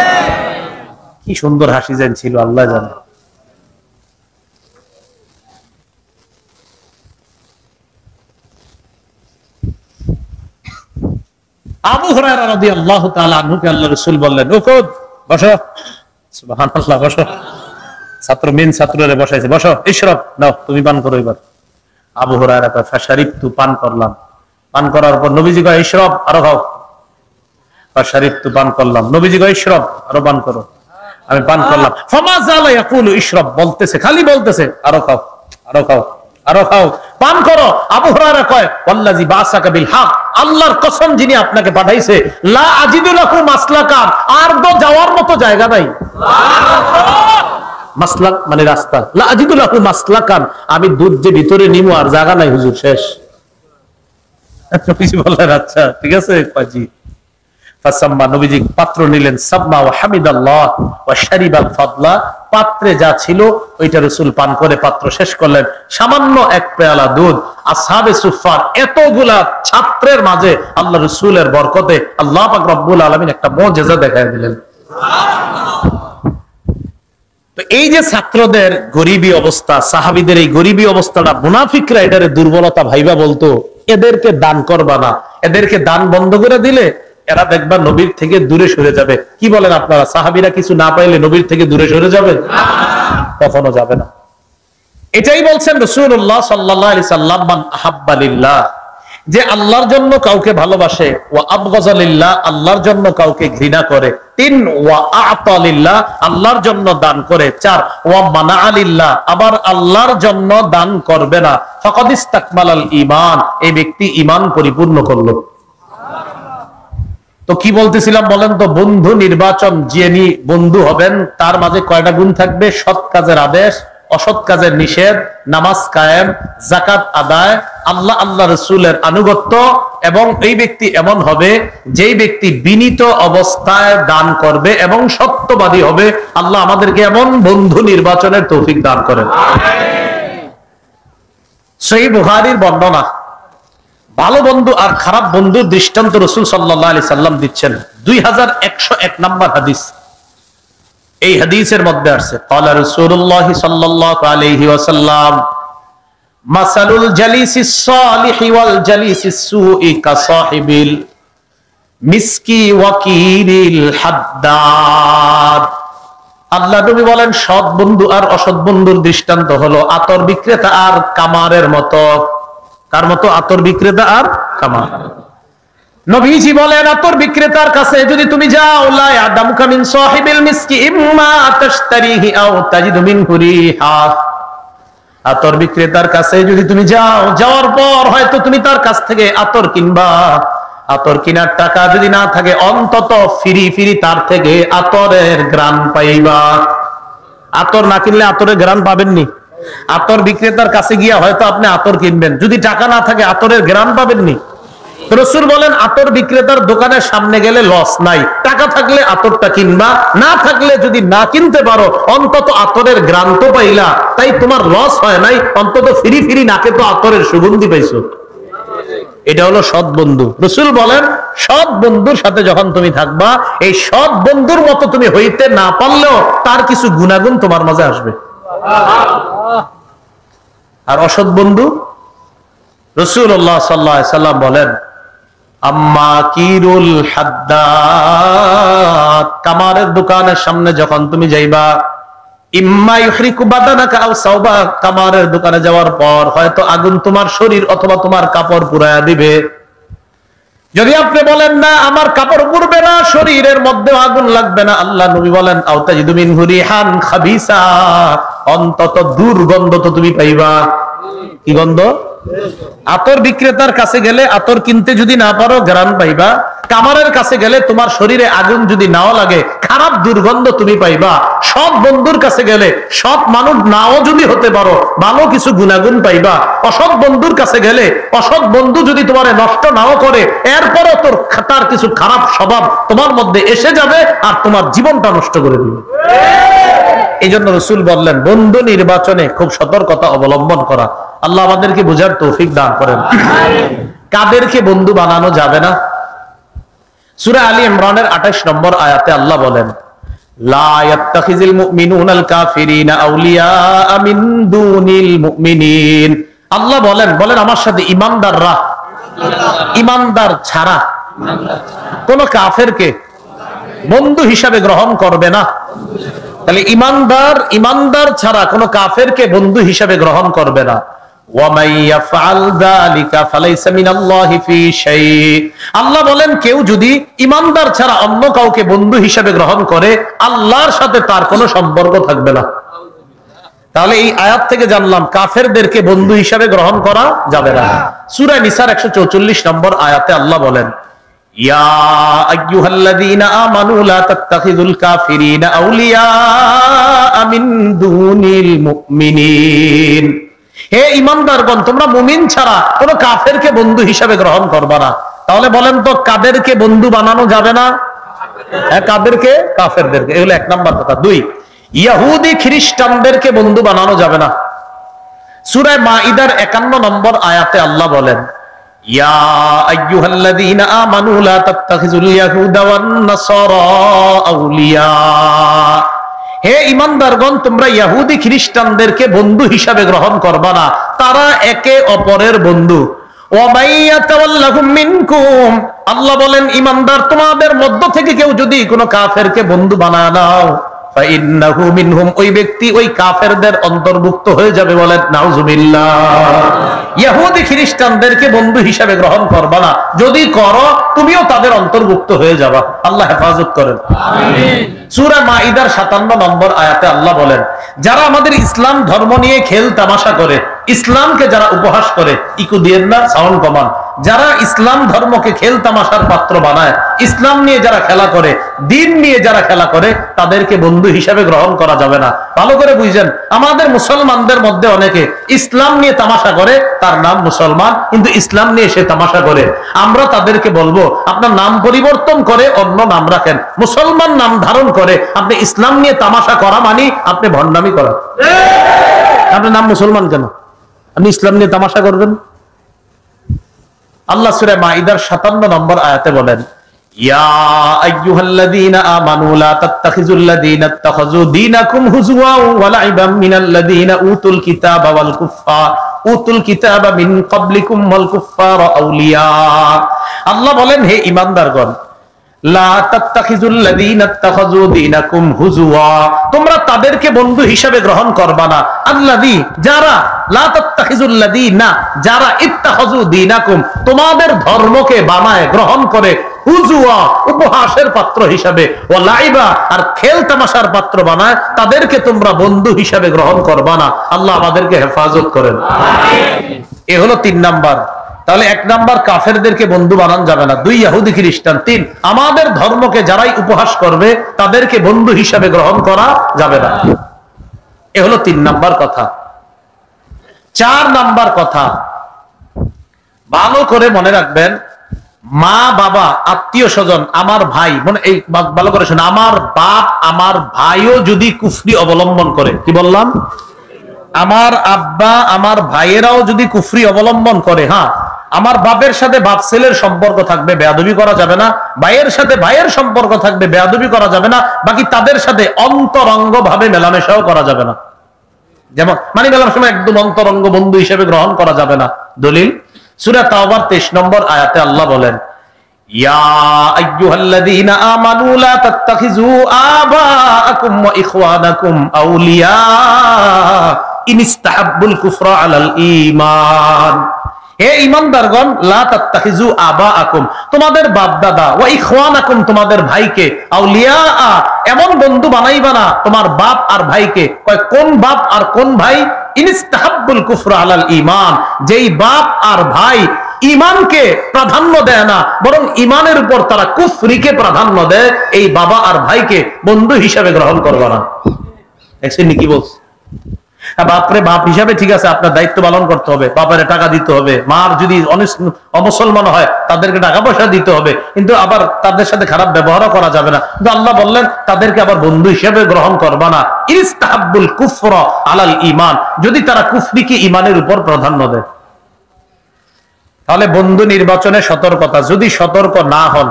কি সুন্দর হাসি যেন ছিল আল্লাহ জানে। আবু হুরায়রা রাদিয়াল্লাহু তাআলা আনহুকে আল্লাহর রাসূল বললেন, উকুদ, বসো। সুবহানাল্লাহ, বসো। ছাত্ররে বসাইছে, বসো, ইশরাব, নাও তুমি পান করো এবার। আবু হুরায়রা কয়, ফাশারিবতু, পান করলাম। পান করার পর নবীজি কয়, ইশরাব, আরো খাও। ফাশারিবতু, পান করলাম। নবীজি কয়, ইশরাব, আরো পান করো। আমি পান করলাম। ফামা যালা ইয়াকুলু ইশরাব, বলতেছে, খালি বলতেছে, আরো খাও, আরো খাও, আরো খাও, পান করো। আবু হুরায়রা কয়, ওয়াল্লাযী বাসাকা বিল হক, আল্লাহর কসম যিনি আপনাকে পাঠাইছে, লা আজিদু লাহু মাসলাকান, আর তো যাওয়ার মতো জায়গা নাই। সুবহানাল্লাহ। মাসলাক মানে রাস্তা, লা আজিদু লাহু মাসলাকান, আমি দুধ যে ভিতরে নিমু আর জায়গা নাই হুজুর, শেষ। নবীজি বললেন, আচ্ছা ঠিক আছে পাজি। ফাসাম্মা, নবীজি পাত্র নিলেন, সাম্মা ওয়া হামিদাল্লাহ ওয়া শারিবাল ফাদলা, পাত্রে যা ছিল ওইটা রাসূল পান করে পাত্র শেষ করলেন। সামান্য এক পেয়ালা দুধ আসহাবে সুফফার এতগুলা ছাত্রের মাঝে আল্লাহ রাসূলের বরকতে আল্লাহ পাক রব্বুল আলামিন একটা মুজিজা দেখায় দিলেন। সুবহানাল্লাহ। তো এই যে ছাত্রদের গরিবী অবস্থা, সাহাবীদের এই গরিবী অবস্থাটা মুনাফিকরা এটারে দুর্বলতা ভাইবা বলতো, এদেরকে দান করবা না, এদেরকে দান বন্ধ করে দিলে এরা দেখবা নবীর থেকে দূরে সরে যাবে। কি বলেন আপনারা, সাহাবীরা কিছু না পাইলে নবীর থেকে দূরে সরে যাবে? কখনো যাবে না। এটাই বলছেন রাসূলুল্লাহ সাল্লাল্লাহু আলাইহি সাল্লাম, মান আহাব্বা লিল্লাহ, যে আল্লাহর জন্য কাউকে ভালোবাসে, ওয়া আবগাযা লিল্লাহ, আল্লাহর জন্য কাউকে ঘৃণা করে। ৩, ওয়া আ'তা লিল্লাহ, আল্লাহর জন্য দান করে। ৪, ওয়া মানা'a লিল্লাহ, আবার আল্লাহর জন্য দান করবে না। ফাকাদ ইসতাকমালাল ঈমান, এই ব্যক্তি ঈমান পরিপূর্ণ করলো। তো কি বলতেছিলাম বলেন তো, বন্ধু নির্বাচন, যিনি বন্ধু হবেন তার মাঝে কয়টা গুণ থাকবে? সৎ কাজের আদেশ, অসৎ কাজের নিষেধ, নামাজ কায়েম, যাকাত আদায়, আল্লাহ রাসূলের আনুগত্য, এবং এই ব্যক্তি এমন হবে যেই ব্যক্তি বিনীত অবস্থায় দান করবে এবং সত্যবাদী হবে। আল্লাহ আমাদেরকে এমন বন্ধু নির্বাচনের তৌফিক দান করেন। আমিন। সহিহ বুখারীর বর্ণনা, ভালো বন্ধু আর খারাপ বন্ধুর দৃষ্টান্ত রাসূল সাল্লাল্লাহু আলাইহি সাল্লাম দিচ্ছেন। 2101 নম্বর হাদিস। এই হাদিসের মধ্যে আছে, ক্বালা রাসূলুল্লাহ সাল্লাল্লাহু আলাইহি ওয়াসাল্লাম, মাসালুল জালিসিস সালিহি ওয়াল জালিসিস সুই কাসাহিবিল মিসকি ওয়াকিরিল হাদ্দাদ। আল্লাহ নবী বলেন, সৎ বন্ধু আর অসৎ বন্ধুর দৃষ্টান্ত হলো আতর বিক্রেতা আর কামারের মতো। কার মতো? আতর বিক্রেতা আর কামার। নবীজি বলেন, আতর বিক্রেতার কাছে যদি তুমি যাও, লা ইয়াদামুকা মিন সাহিবিল মিসকি ইম্মা তাশতারিহি আও তাজিদু মিনহু রিহা, আতর বিক্রেতার কাছে যদি তুমি যাও, যাওয়ার পর হয়তো তুমি তার কাছ থেকে আতর কিনবা, আতর কেনার টাকা যদি না থাকে, অন্তত ফিরি ফিরি তার থেকে আতরের ঘ্রাণ পাইবা। আতর না কিনলে আতরের ঘ্রাণ পাবেননি। আতর বিক্রেতার কাছে গিয়া হয়তো আপনি আতর কিনবেন, যদি টাকা না থাকে আতরের ঘ্রাণ পাবেননি। রাসূল বলেন, আতর বিক্রেতার দোকানের সামনে গেলে লস নাই, টাকা থাকলে আতরটা কিনবা, না থাকলে যদি না কিনতে পারো অন্তত আতরের ঘ্রাণ তো পাইলা, তাই তোমার লস হয় নাই, অন্তত ফিরি ফিরি নাকে তো আতরের সুগন্ধি পাইছো। এটা হলো সৎ বন্ধু। রাসূল বলেন, সৎ বন্ধুর সাথে যখন তুমি থাকবা, এই সৎ বন্ধুর মতো তুমি হইতে না পারলেও তার কিছু গুণাগুণ তোমার মাঝে আসবে। আর অসৎ বন্ধু, রাসূলুল্লাহ সাল্লাল্লাহু আলাইহি সাল্লাম বলেন, আম্মা কিরুল হাদ্দাদ, কামারের দোকানের সামনে যখন তুমি যাইবা, ইম্মা ইহরিকু বাদানাকা আও সাওবা, কামারের দোকানে যাওয়ার পর হয়তো আগুন তোমার শরীর অথবা তোমার কাপড় পুড়ায়া দিবে। যদি আপনি বলেন না আমার কাপড় পুড়বে না, শরীরের মধ্যে আগুন লাগবে না, আল্লাহ নবী বলেন আওতাজিদু মিনহু রিহান খাবিসা, অন্তত দুর্গন্ধ তো তুমি পাইবা। কি গন্ধ? আতর বিক্রেতার কাছে গেলে আতর কিনতে যদি না পারো ঘ্রাণ পাইবা, কামারের কাছে গেলে তোমার শরীরে আগুন যদি নাও লাগে খারাপ দুর্গন্ধ তুমি পাইবা। সৎ বন্ধুর কাছে গেলে সৎ মানুষ নাও যদি হতে পারো ভালো কিছু গুণাগুণ পাইবা। অসৎ বন্ধুর কাছে গেলে অসৎ বন্ধু যদি তোমার নষ্ট নাও করে এরপরও তার কিছু খারাপ স্বভাব তোমার মধ্যে এসে যাবে আর তোমার জীবনটা নষ্ট করে দিবে। এই জন্য রাসূল বললেন বন্ধু নির্বাচনে খুব সতর্কতা অবলম্বন করা। আল্লাহ আমাদেরকে বুঝার তৌফিক দান করেন। কাদেরকে বন্ধু বানানো যাবে না? সূরা আলী ইমরানের 28 নম্বর আয়াতে আল্লাহ বলেন লা ইয়াত্তাখিযুল মুমিনুনাল কাফিরিনা আউলিয়া মিন দুনিল মুমিনিন। আল্লাহ বলেন আমার সাথে ঈমানদাররা, ঈমানদার ছাড়া কোন কাফেরকে বন্ধু হিসাবে গ্রহণ করবে না। তাহলে ঈমানদার ছাড়া কোন কাফেরকে বন্ধু হিসাবে গ্রহণ করবে না। আল্লাহ বলেন কেউ যদি ঈমানদার ছাড়া অন্য কাউকে বন্ধু হিসাবে গ্রহণ করে আল্লাহর সাথে তার কোনো সম্পর্ক থাকবে না। তাহলে এই আয়াত থেকে জানলাম কাফেরদেরকে বন্ধু হিসাবে গ্রহণ করা যাবে না। সূরা নিসার 144 নম্বর আয়াতে আল্লাহ বলেন ইয়া আইয়ুহাল্লাযীনা আমানু লা তাত্তাখিযুল কাফিরিনা আউলিয়া মিন দুনিল মুমিনিন। হে ঈমানদারগণ তোমরা মুমিন ছাড়া কোন কাফেরকে বন্ধু হিসাবে গ্রহণ করবা না। তাহলে বলেন তো কাদেরকে বন্ধু বানানো যাবে না? হ্যাঁ, কাদেরকে? কাফেরদেরকে। এগুলো এক নাম্বার কথা। 2, ইহুদি খ্রিস্টানদেরকে বন্ধু বানানো যাবে না। সূরা মাঈদার 51 নম্বর আয়াতে আল্লাহ বলেন ইয়া আইয়ুহাল্লাযীনা আমানু লা তাত্তাখিযুল ইয়াহুদা ওয়ান নাসারা আউলিয়া। হে ঈমানদারগণ তোমরা ইহুদি খ্রিস্টানদেরকে বন্ধু হিসাবে গ্রহণ করবা না, তারা একে অপরের বন্ধু। ওয়া মাইয়াতাওয়াল্লাহুম মিনকুম, আল্লাহ বলেন ঈমানদার তোমাদের মধ্য থেকে কেউ যদি কোনো কাফেরকে বন্ধু বানায় নাও ফাইন্নাহু মিনহুম, ওই ব্যক্তি ওই কাফেরদের অন্তর্ভুক্ত হয়ে যাবে। বলেন নাউজুবিল্লাহ। ইহুদি খ্রিস্টানদেরকে বন্ধু হিসাবে গ্রহণ করবা না, যদি করো তুমিও তাদের অন্তর্ভুক্ত হয়ে যাবা। আল্লাহ হেফাজত করেন, আমিন। সূরা মাঈদার 57 নম্বর আয়াতে আল্লাহ বলেন যারা আমাদের ইসলাম ধর্ম নিয়ে খেল তামাশা করে, ইসলামকে যারা উপহাস করে, ইকু দিয়েন না, সাউন্ড কমান, যারা ইসলাম ধর্মকে খেল তামাশার পাত্র বানায়, ইসলাম নিয়ে যারা খেলা করে, দিন নিয়ে যারা খেলা করে, তাদেরকে বন্ধু হিসাবে গ্রহণ করা যাবে না। ভালো করে বুঝছেন, আমাদের মুসলমানদের মধ্যে অনেকে ইসলাম নিয়ে তামাশা করে, তার নাম মুসলমান কিন্তু ইসলাম নিয়ে সে তামাশা করে। আমরা তাদেরকে বলবো আপনার নাম পরিবর্তন করে অন্য নাম রাখেন, মুসলমান নাম ধারণ করে আপনি ইসলাম নিয়ে তামাশা করা মানে আপনি ভণ্ডামি করা। আপনার নাম মুসলমান কেন? আপনি ইসলাম নিয়ে তামাশা করবেন? আল্লাহ সূরা মাঈদার 57 নম্বর আয়াতে বলেন ইয়া আইয়ুহাল্লাযীনা আমানু লা তাত্তাখিযুল্লাযীনা ইত্তাখাযু দীনাকুম হুজুওয়া ওয়া লাইবাম মিনাল্লাযীনা উতুল কিতাবা মিন ক্বাবলিকুম ওয়াল কুফফারা আউলিয়া। আল্লাহ বলেন হে ঈমানদারগণ লা তাত্তাখিযুল্লাযীনা ইত্তাখাযু দীনাকুম হুজুওয়া, তোমরা তাদেরকে বন্ধু হিসাবে গ্রহণ করবা না। আল্লাযী, যারা, লা তাত্তাখিযুল্লাযীনা, যারা ইত্তাখাযু দীনাকুম, তোমাদের ধর্মকে বানায় গ্রহণ করে, হুজুওয়া, উপহাসের পাত্র হিসাবে, ওয়া লাইবা, আর খেল তামাশার পাত্র বানায়, তাদেরকে তোমরা বন্ধু হিসাবে গ্রহণ করবা না। আল্লাহ আমাদেরকে হেফাজত করেন, আমিন। এ হলো 3 নাম্বার। তাহলে 1 নাম্বার কাফেরদেরকে বন্ধু বানানো যাবে না। 2 ইহুদি খ্রিস্টান। 3 আমাদের ধর্মকে যারাই উপহাস করবে তাদেরকে বন্ধু হিসাবে গ্রহণ করা যাবে না। এ হলো 3 নাম্বার কথা। 4 নাম্বার কথা ভালো করে মনে রাখবেন, মা বাবা আত্মীয় স্বজন আমার ভাই, মানে এই ভালো করে শুনে, আমার বাপ আমার ভাইও যদি কুফরি অবলম্বন করে, কি বললাম, আমার আব্বা আমার ভাইয়েরাও যদি কুফরি অবলম্বন করে, হ্যাঁ আমার বাপের সাথে বাপ ছেলের সম্পর্ক থাকবে, বেয়াদবি করা যাবে না। ভাইয়ের সাথে ভাইয়ের সম্পর্ক থাকবে, বেয়াদবি করা যাবে না। বাকি তাদের সাথে অন্তরঙ্গ ভাবে মেলামেশাও করা যাবে না। যেমন মানে মেলার সময় একদম অন্তরঙ্গ বন্ধু হিসেবে গ্রহণ করা যাবে না। দলিল সূরা তাওবার 23 নম্বর আয়াতে আল্লাহ বলেন ইয়া আইয়ুহাল্লাযীনা আমানু লা তাত্তাখিযু আবাআকুম ওয়া ইখওয়ানাকুম আউলিয়া ইন ইসতাহাব্বুল কুফরা আলাল ঈমান। হে ঈমানদারগণ, লা তাত্তাখিযু আবাআকুম, তোমাদের বাপ দাদা, ওয়া ইখওয়ানাকুম, তোমাদের ভাইকে, আউলিয়া, এমন বন্ধু বানাইবা না তোমার বাপ আর ভাইকে। কয় কোন বাপ আর কোন ভাই? ইনস্তাহাব্বুল কুফরা আলাল ঈমান, যেই বাপ আর ভাই ঈমানকে প্রাধান্য দেয় না, বরং ঈমানের উপর তারা কুফরিকে প্রাধান্য দেয়, এই বাবা আর ভাইকে বন্ধু হিসাবে গ্রহণ করবা না। দেখছেন কি বলছে? বাপরে বাপ হিসাবে ঠিক আছে, আপনার দায়িত্ব পালন করতে হবে, বাপারে টাকা দিতে হবে, মার যদি অমুসলমান হয় তাদেরকে টাকা পয়সা দিতে হবে, কিন্তু আবার তাদের সাথে খারাপ ব্যবহারও করা যাবে না। কিন্তু আল্লাহ বললেন তাদেরকে আবার বন্ধু হিসেবে গ্রহণ করবা না। ইস্তাহাব্বুল কুফরা আলাল ঈমান, যদি তারা কুফরিকে ঈমানের উপর প্রাধান্য দেয়। তাহলে বন্ধু নির্বাচনে সতর্কতা। যদি সতর্ক না হন,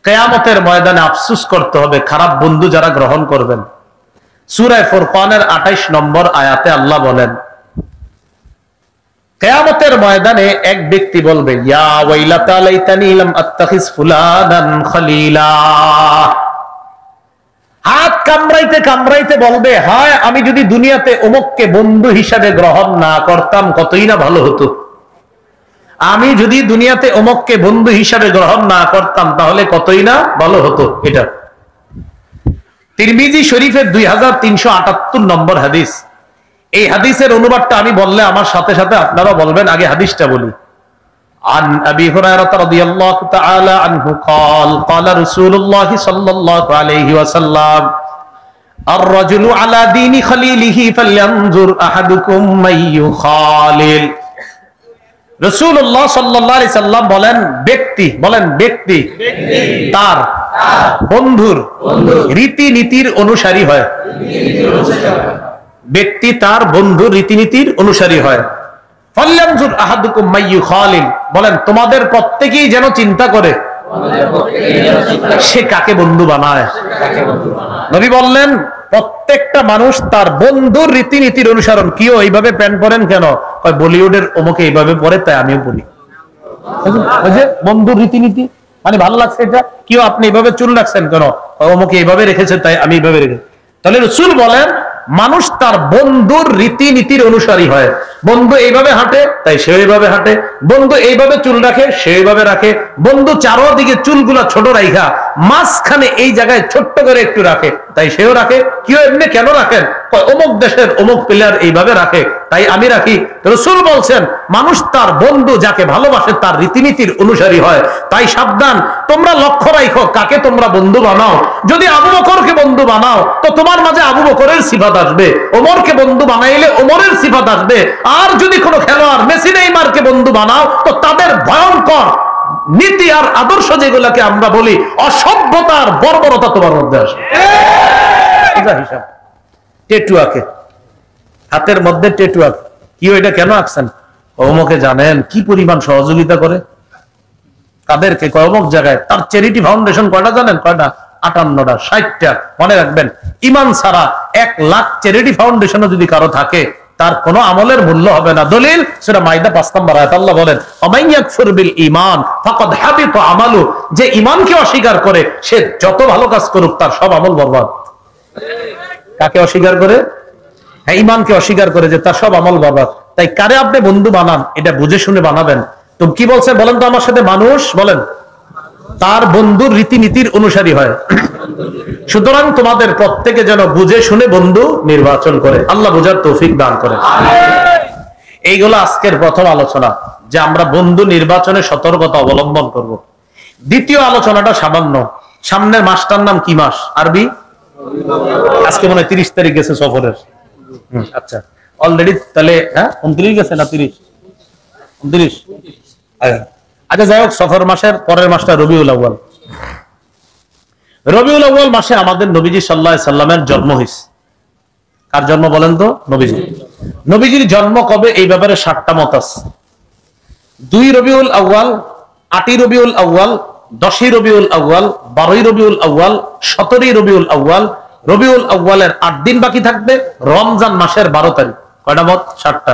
কিয়ামতের ময়দানে আফসোস করতে হবে খারাপ বন্ধু যারা গ্রহণ করবেন। সূরা ফুরকানের 28 নম্বর আয়াতে আল্লাহ বলেন, কিয়ামতের ময়দানে এক ব্যক্তি বলবে, ইয়া ওয়াইলাতা লাইতানি লাম আত্তাখিজ ফুলানান খলিলা। হাত কামড়াইতে কামড়াইতে বলবে, হায় আমি যদি দুনিয়াতে অমুককে বন্ধু হিসাবে গ্রহণ না করতাম কতই না ভালো হতো। আমি যদি দুনিয়াতে অমুককে বন্ধু হিসাবে গ্রহণ না করতাম তাহলে কতই না ভালো হতো। এটা তিরমিজি শরীফের 2378 নম্বর হাদিস। এই হাদিসের অনুবাদটা আমি বললে আমার সাথে সাথে আপনারা বলবেন, আগে হাদিসটা বলি। عن أبي هريرة رضي الله تعالى عنه قال قال رسول الله صلى الله عليه وسلم الرجل على دين خليله فلينظر أحدكم من يخالل। রাসূলুল্লাহ সাল্লাল্লাহু আলাইহি সাল্লাম বলেন, ব্যক্তি তার বন্ধুর রীতিনীতির অনুসারী হয়। ব্যক্তি তার বন্ধুর রীতিনীতির অনুসারী হয়। ফালয়ানজুর আহাদুকুম মান ইউখালিল, বলেন তোমাদের প্রত্যেকেই যেন চিন্তা করে সে কাকে বন্ধু বানায়। নবী বললেন প্রত্যেকটা মানুষ তার বন্ধুর রীতিনীতির অনুসরণ। কিও এইভাবে প্যান্ট পরেন কেন? বলিউডের অমুকে এইভাবে পরে তাই আমিও পরি। বন্ধুর রীতিনীতি মানে ভালো লাগছে এটা। কিও আপনি এইভাবে চুল রাখছেন কেন? অমুকে এইভাবে রেখেছে তাই আমি এইভাবে রেখেছি। তাহলে রাসূল বলেন মানুষ তার বন্ধুর রীতিনীতির অনুসারী হয়। বন্ধু এইভাবে হাঁটে তাই সে এইভাবে হাঁটে, বন্ধু এইভাবে চুল রাখে সে এইভাবে রাখে, বন্ধু চারোদিকে চুলগুলা ছোট রাখা মাঝখানে এই জায়গায় ছোট্ট করে একটু রাখে তাই সেও রাখে। কেউ এমনি কেন রাখেন? অমুক দেশের অমুক প্লেয়ার এইভাবে রাখে তাই আমি রাখি। রাসূল বলছেন মানুষ তার বন্ধু যাকে ভালোবাসে তার রীতিনীতির অনুসারী হয়। তাই সাবধান, তোমরা লক্ষ্য রাখো কাকে তোমরা বন্ধু বানাও। যদি আবু বকরকে বন্ধু বানাও তো তোমার মাঝে আবু বকরের সিফাত আসবে, ওমরকে বন্ধু বানাইলে ওমরের সিফাত আসবে। আর যদি কোনো খেলোয়াড় মেসি নেইমারকে বন্ধু বানাও তো তাদের ভয়ঙ্কর নীতি আর আদর্শ যেগুলোকে আমরা বলি অসভ্যতার বর্বরতা তোমার মধ্যে আসবে। হিসাব টেটু আঁকে, হাতের মধ্যে টেটু আঁকে। কি এটা কেন আঁকছেন? অমুকে জানেন কি পরিমাণ সহযোগিতা করে তাদেরকে অমুক জায়গায়। তার চ্যারিটি ফাউন্ডেশন কয়টা জানেন? কয়টা? 58টা 60টা। মনে রাখবেন, ঈমান ছাড়া 1 লাখ চ্যারিটি ফাউন্ডেশনও যদি কারো থাকে তার কোনো আমলের মূল্য হবে না। দলিল সূরা মাইদা 5 নম্বর আয়াত আল্লাহ বলেন, অমাইয়াকফুর বিল ঈমান ফাকাদ হাবিতা আমালু, যে ঈমানকে অস্বীকার করে সে যত ভালো কাজ করুক তার সব আমল বরবাদ। কাকে অস্বীকার করে? হ্যাঁ, ঈমানকে অস্বীকার করে যে তার সব আমল বরবাদ। তাই কারে আপনি বন্ধু বানান এটা বুঝে শুনে বানাবেন। তো কি বলছে বলেন তো আমার সাথে? মানুষ বলেন তার বন্ধুর রীতিনীতির অনুসারী হয়। সুতরাং তোমাদের প্রত্যেকে যেন বুঝে শুনে বন্ধু নির্বাচন করে। আল্লাহ বুঝার তৌফিক দান করে। এইগুলো আজকের প্রথম আলোচনা যে আমরা বন্ধু নির্বাচনে সতর্কতা অবলম্বন করব। দ্বিতীয় আলোচনাটা সামান্য, সামনের মাসটার নাম কি মাস? আরবি আজকে মনে হয় 30 তারিখ গেছে সফরের। আচ্ছা অলরেডি তাহলে 29 গেছে না 30? 29। আচ্ছা যাই হোক, সফর মাসের পরের মাসটা রবিউল আউয়াল। রবিউল আউয়াল মাসে আমাদের নবীজি সাল্লাল্লাহু আলাইহি সাল্লামের জন্ম হয়েছে। কার জন্ম বলেন তো? নবীজি। নবীজির জন্ম কবে এই ব্যাপারে 7টা মত আছে। 2 রবিউল আউয়াল, 8 রবিউল আউয়াল, 10 রবিউল আউয়াল, 12 রবিউল আউয়াল, 17 রবিউল আউয়াল। রবিউল আউয়ালের 8 দিন বাকি থাকবে রমজান মাসের 12 তারিখ। কয়টা মত? 7টা।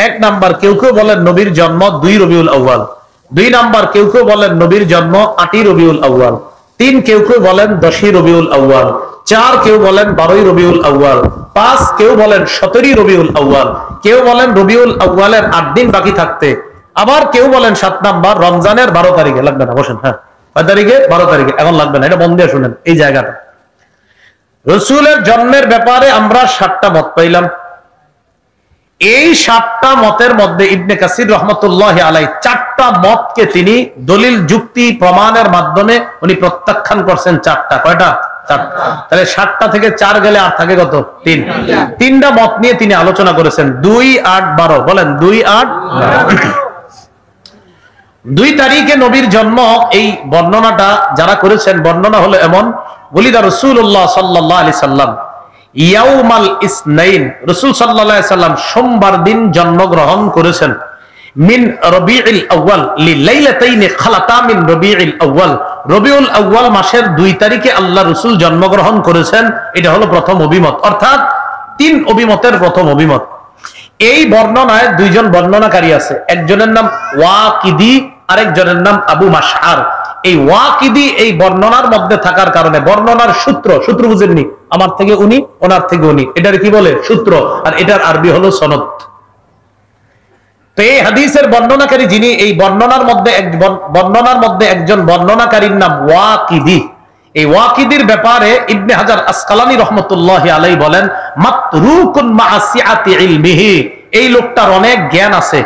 1 নাম্বার কেউ কেউ বলেন নবীর জন্ম 2 রবিউল আউয়াল। 2 নাম্বার কেউ কেউ বলেন নবীর জন্ম 8 রবিউল আউয়াল। 3 কেউ কেউ বলেন 10 রবিউল আউয়াল। 4 কেউ বলেন 12ই রবিউল আউয়াল, 5 কেউ বলেন 17ই রবিউল আউয়াল, কেউ বলেন রবিউল আউয়ালের 8 দিন বাকি থাকতে, আবার কেউ বলেন 7 নাম্বার রমজানের 12 তারিখে। লাগবে না, বসেন। হ্যাঁ, 5 তারিখে 12 তারিখে এখন লাগবে না, এটা মন দিয়ে শুনেন এই জায়গাটা। রসুলের জন্মের ব্যাপারে আমরা 7টা মত পাইলাম। এই 7টা মতের মধ্যে ইবনে কাসির রহমতুল্লাহ আলাই 4টা মতকে তিনি দলিল যুক্তি প্রমাণের মাধ্যমে উনি প্রত্যাখ্যান করছেন। 4টা, কয়টা? 4টা। তাহলে 7টা থেকে 4 গেলে আর থাকে কত? 3। 3টা মত নিয়ে তিনি আলোচনা করেছেন। 2, 8, 12 বলেন। 2, 8, 12। 2 তারিখে নবীর জন্ম, এই বর্ণনাটা যারা করেছেন, বর্ণনা হলো এমন: ওলিদা রাসূলুল্লাহ সাল্লাল্লাহু আলাইহি সাল্লাম ইয়াউমাল ইসনাইন, রাসূল সাল্লাল্লাহু আলাইহি সাল্লাম সোমবার দিন জন্মগ্রহণ করেছেন। মিন রবিউল আউয়াল লিলাইলাতাইন খালাতা মিন রবিউল আউয়াল, রবিউল আউয়াল মাসের 2 তারিখে আল্লাহ রাসূল জন্মগ্রহণ করেছেন। এটা হলো প্রথম অভিমত, অর্থাৎ 3 অভিমতের প্রথম অভিমত। এই বর্ণনায় 2 জন বর্ণনাকারী আছে, একজনের নাম ওয়াকিদি, আরেকজনের নাম আবু মাশআর। এই ওয়াকিদি এই বর্ণনার মধ্যে থাকার কারণে বর্ণনার সূত্র বুঝেননি, আমার থেকে উনি, ওনার থেকে উনি, এটার কি বলে? সূত্র। আর এটার আরবি হলো সনদ। তো এই হাদিসের বর্ণনাকারী যিনি, এই বর্ণনার মধ্যে একজন বর্ণনাকারীর নাম ওয়াকিদি। এই ওয়াকিদির ব্যাপারে ইবনে হাজার আসকালানী রহমতুল্লাহি আলাইহি বলেন, মাতরুকুন মা সিআতি ইলমিহি, এই লোকটার অনেক জ্ঞান আছে,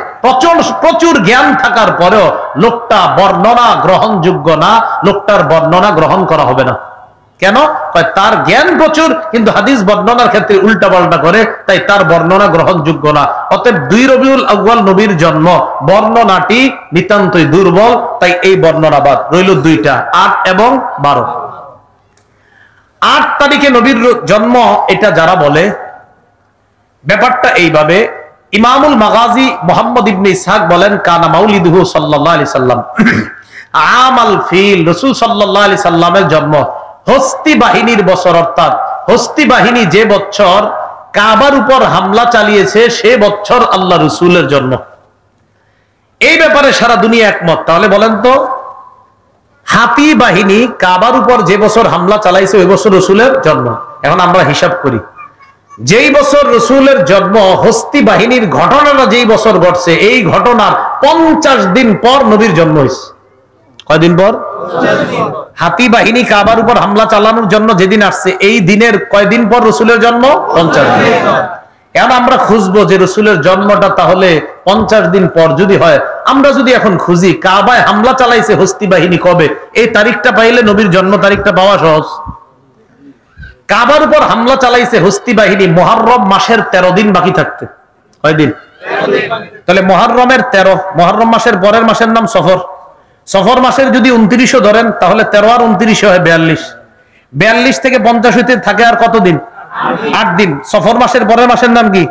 প্রচুর জ্ঞান থাকার পরেও লোকটা বর্ণনা গ্রহণযোগ্য না, লোকটার বর্ণনা গ্রহণ করা হবে না। কেন? তার জ্ঞান প্রচুর, কিন্তু হাদিস বর্ণনার ক্ষেত্রে উল্টা পাল্টা করে, তাই তার বর্ণনা গ্রহণযোগ্য না। অতএব 2 রবিউল আউয়াল নবীর জন্ম, বর্ণনাটি নিতান্তই দুর্বল, তাই এই বর্ণনা বাদ। রইল 2টা, 8 এবং 12। 8 তারিখে নবীর জন্ম, এটা যারা বলে, ব্যাপারটা এইভাবে। ইমামুল মাগাজি মুহাম্মদ ইবনে ইসহাক বলেন, কানা মাউলিদুহু সাল্লাল্লাহু আলাইহি সাল্লাম আমাল ফিল, রাসূল সাল্লাল্লাহু আলাইহি সাল্লামের জন্ম হস্তি বাহিনীর বছর, অর্থাৎ হস্তি বাহিনী যে বছর কাবার উপর হামলা চালিয়েছে সে বছর আল্লাহ রাসূলের জন্ম। এই ব্যাপারে সারা দুনিয়া একমত। তাহলে বলেন তো, হাতি বাহিনী কাবার উপর যে বছর হামলা চালাইছে ওই বছর রাসূলের জন্ম। এখন আমরা হিসাব করি, যেই বছর রাসূলের জন্ম, হস্তি বাহিনীর ঘটনাটা যেই বছর ঘটছে, এই ঘটনার 50 দিন পর নবীর জন্ম হয়েছে। কয়দিন পর? হাতি বাহিনী কাবার উপর হামলা চালানোর জন্য যেদিন আসছে, এই দিনের কয়দিন পর রাসূলের জন্ম? 50 দিন। এখন আমরা খুঁজবো যে রাসূলের জন্মটা তাহলে 50 দিন পর যদি হয়, আমরা যদি এখন খুঁজি কাবায় হামলা চালাইছে হস্তি বাহিনী কবে, এই তারিখটা পাইলে নবীর জন্ম তারিখটা পাওয়া সহজ। কাবার উপর হামলা চালাইছে হস্তি বাহিনী মুহররম মাসের 13 দিন বাকি থাকতে। কয়দিন? 13 দিন। তাহলে মুহররমের 13, মুহররম মাসের পরের মাসের নাম সফর। সফর মাসের যদি 29 ধরেন, তাহলে 13 আর 29 হয় 42। 42 থেকে 50 হইতে থাকে আর কত দিন? 8 দিন। সফর মাসের পরের মাসের নাম কি?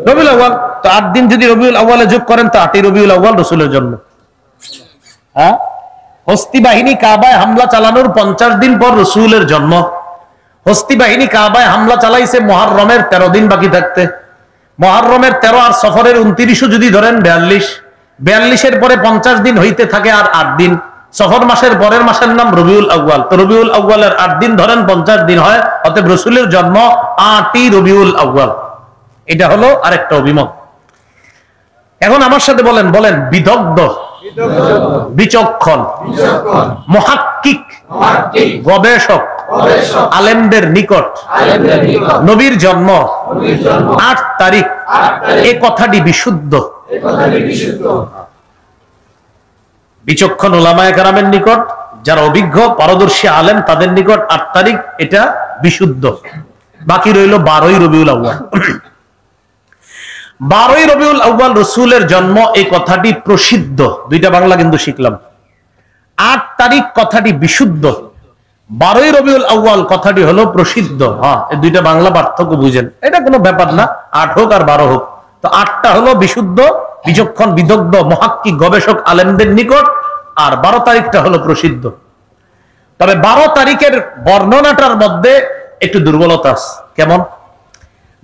রবিউল আউয়াল। তো 8 দিন যদি রবিউল আউয়ালে যোগ করেন, তো 8ই রবিউল আউয়াল রাসূলের জন্ম। হ্যাঁ, হস্তি বাহিনী কাবায় হামলা চালানোর 50 দিন পর রাসূলের জন্ম। হস্তি বাহিনী কাবায় হামলা চালাইছে মুহররমের 13 দিন বাকি থাকতে। মুহররমের 13 আর সফরের 29 যদি ধরেন 42, 42-এর পরে 50 দিন হইতে থাকে আর 8 দিন। সফর মাসের পরের মাসের নাম রবিউল আউয়াল। তো রবিউল আউয়ালের 8 দিন ধরেন 50 দিন হয়, অতএব রাসূলের জন্ম 8ই রবিউল আউয়াল। এটা হলো আরেকটা অভিমত। এখন আমার সাথে বলেন বিদগ্ধ, বিচক্ষণ, মুহাক্কিক, গবেষক, আলেমদের নিকট নবীর জন্ম 8 তারিখ, এই কথাটি বিশুদ্ধ। বিচক্ষণ উলামায়ে কেরামের নিকট, যারা অভিজ্ঞ পারদর্শী আলেম, তাদের নিকট 8 তারিখ এটা বিশুদ্ধ। বাকি রইল 12ই রবিউল আউয়াল। 12ই রবিউল আউয়াল রাসূলের জন্ম, এই কথাটি প্রসিদ্ধ। 2টা বাংলা কিন্তু শিখলাম। 8 তারিখ কথাটি বিশুদ্ধ, 12ই রবিউল আউয়াল কথাটি হলো প্রসিদ্ধ। হ্যাঁ, এই 2টা বাংলা পার্থক্য বুঝেন, এটা কোনো ব্যাপার না। 8 হোক আর 12 হোক, তো 8টা হলো বিশুদ্ধ, বিচক্ষণ, বিদগ্ধ, মুহাক্কিক, গবেষক আলেমদের নিকট, আর 12 তারিখটা হলো প্রসিদ্ধ। তবে 12 তারিখের বর্ণনাটার মধ্যে একটু দুর্বলতা আছে। কেমন?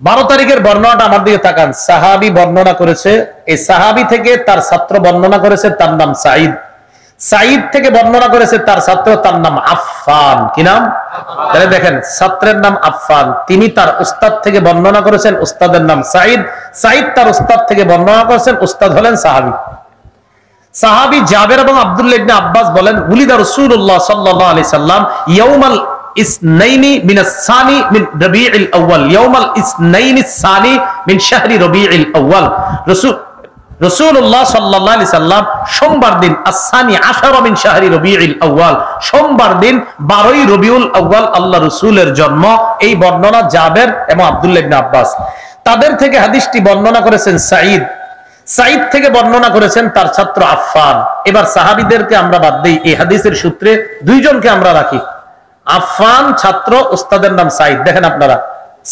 12 তারিখের বর্ণনাটা আমার দিকে তাকান। সাহাবী বর্ণনা করেছে, এই সাহাবী থেকে তার ছাত্র বর্ণনা করেছে, তার নাম সাঈদ। সাঈদ থেকে বর্ণনা করেছে তার ছাত্র, তার নাম আফফান। কি নাম? তাহলে দেখেন, ছাত্রের নাম আফফান, তিনি তার উস্তাদ থেকে বর্ণনা করেছেন, উস্তাদের নাম সাঈদ। সাঈদ তার উস্তাদ থেকে বর্ণনা করেছেন, উস্তাদ হলেন সাহাবী। সাহাবী জাবের এবং আব্দুল্লাহ ইবনে আব্বাস বলেন, উলিদা রাসূলুল্লাহ সাল্লাল্লাহু আলাইহি সাল্লাম ইয়াউমাল ইসনাইনি মিনাস সানি মিন রবিউল আউয়াল, ইয়াউমাল ইসনাইনি সানি মিন শাহরি রবিউল আউয়াল। রাসূলুল্লাহ সাল্লাল্লাহু আলাইহি সাল্লাম সোমবার দিন আস-সানি আশারা মিন শাহরি রবিউল আউয়াল, সোমবার দিন 12ই রবিউল আউয়াল আল্লাহ রাসূলের জন্ম। এই বর্ণনা জাবের এবং আব্দুল্লাহ ইবনে আব্বাস। তাদের থেকে হাদিসটি বর্ণনা করেছেন সাঈদ। সাঈদ থেকে বর্ণনা করেছেন তার ছাত্র আফফান। এবার সাহাবীদেরকে আমরা বাদ দেই, এই হাদিসের সূত্রে দুইজনকে আমরা রাখি, আফফান ছাত্র, উস্তাদের নাম সাঈদ। দেখেন আপনারা,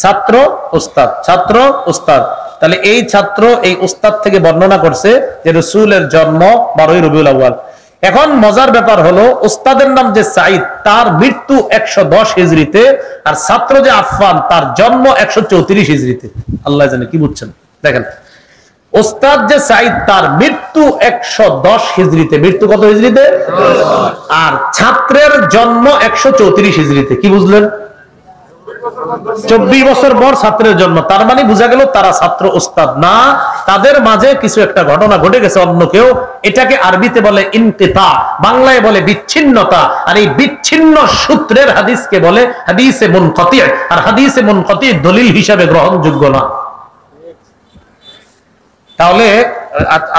ছাত্র উস্তাদ, ছাত্র উস্তাদ। তাহলে এই ছাত্র এই উস্তাদ থেকে বর্ণনা করছে যে রাসূলের জন্ম 12ই রবিউল আউয়াল। এখন মজার ব্যাপার হলো, উস্তাদের নাম যে সাঈদ, তার মৃত্যু 110 হিজরিতে, আর ছাত্র যে আফফান, তার জন্ম 134 হিজরিতে। আল্লাহ জানে কি বুঝছেন। দেখেন, ওস্তাদ যে সাঈদ, তার মৃত্যু 110 হিজরিতে। মৃত্যু কত হিজরিতে? আর ছাত্রের জন্ম 134 হিজরিতে। কি বুঝলেন? 24 বছর পর ছাত্রের জন্ম। তার মানে বোঝা গেল তারা ছাত্র ওস্তাদ না, তাদের মাঝে কিছু একটা ঘটনা ঘটে গেছে অন্য কেউ। এটাকে আরবিতে বলে ইনকিতা, বাংলায় বলে বিচ্ছিন্নতা। আর এই বিচ্ছিন্ন সূত্রের হাদিসকে বলে হাদিসে মুনকাতি। আর হাদিসে মুনকাতি দলিল হিসাবে গ্রহণযোগ্য না। তাহলে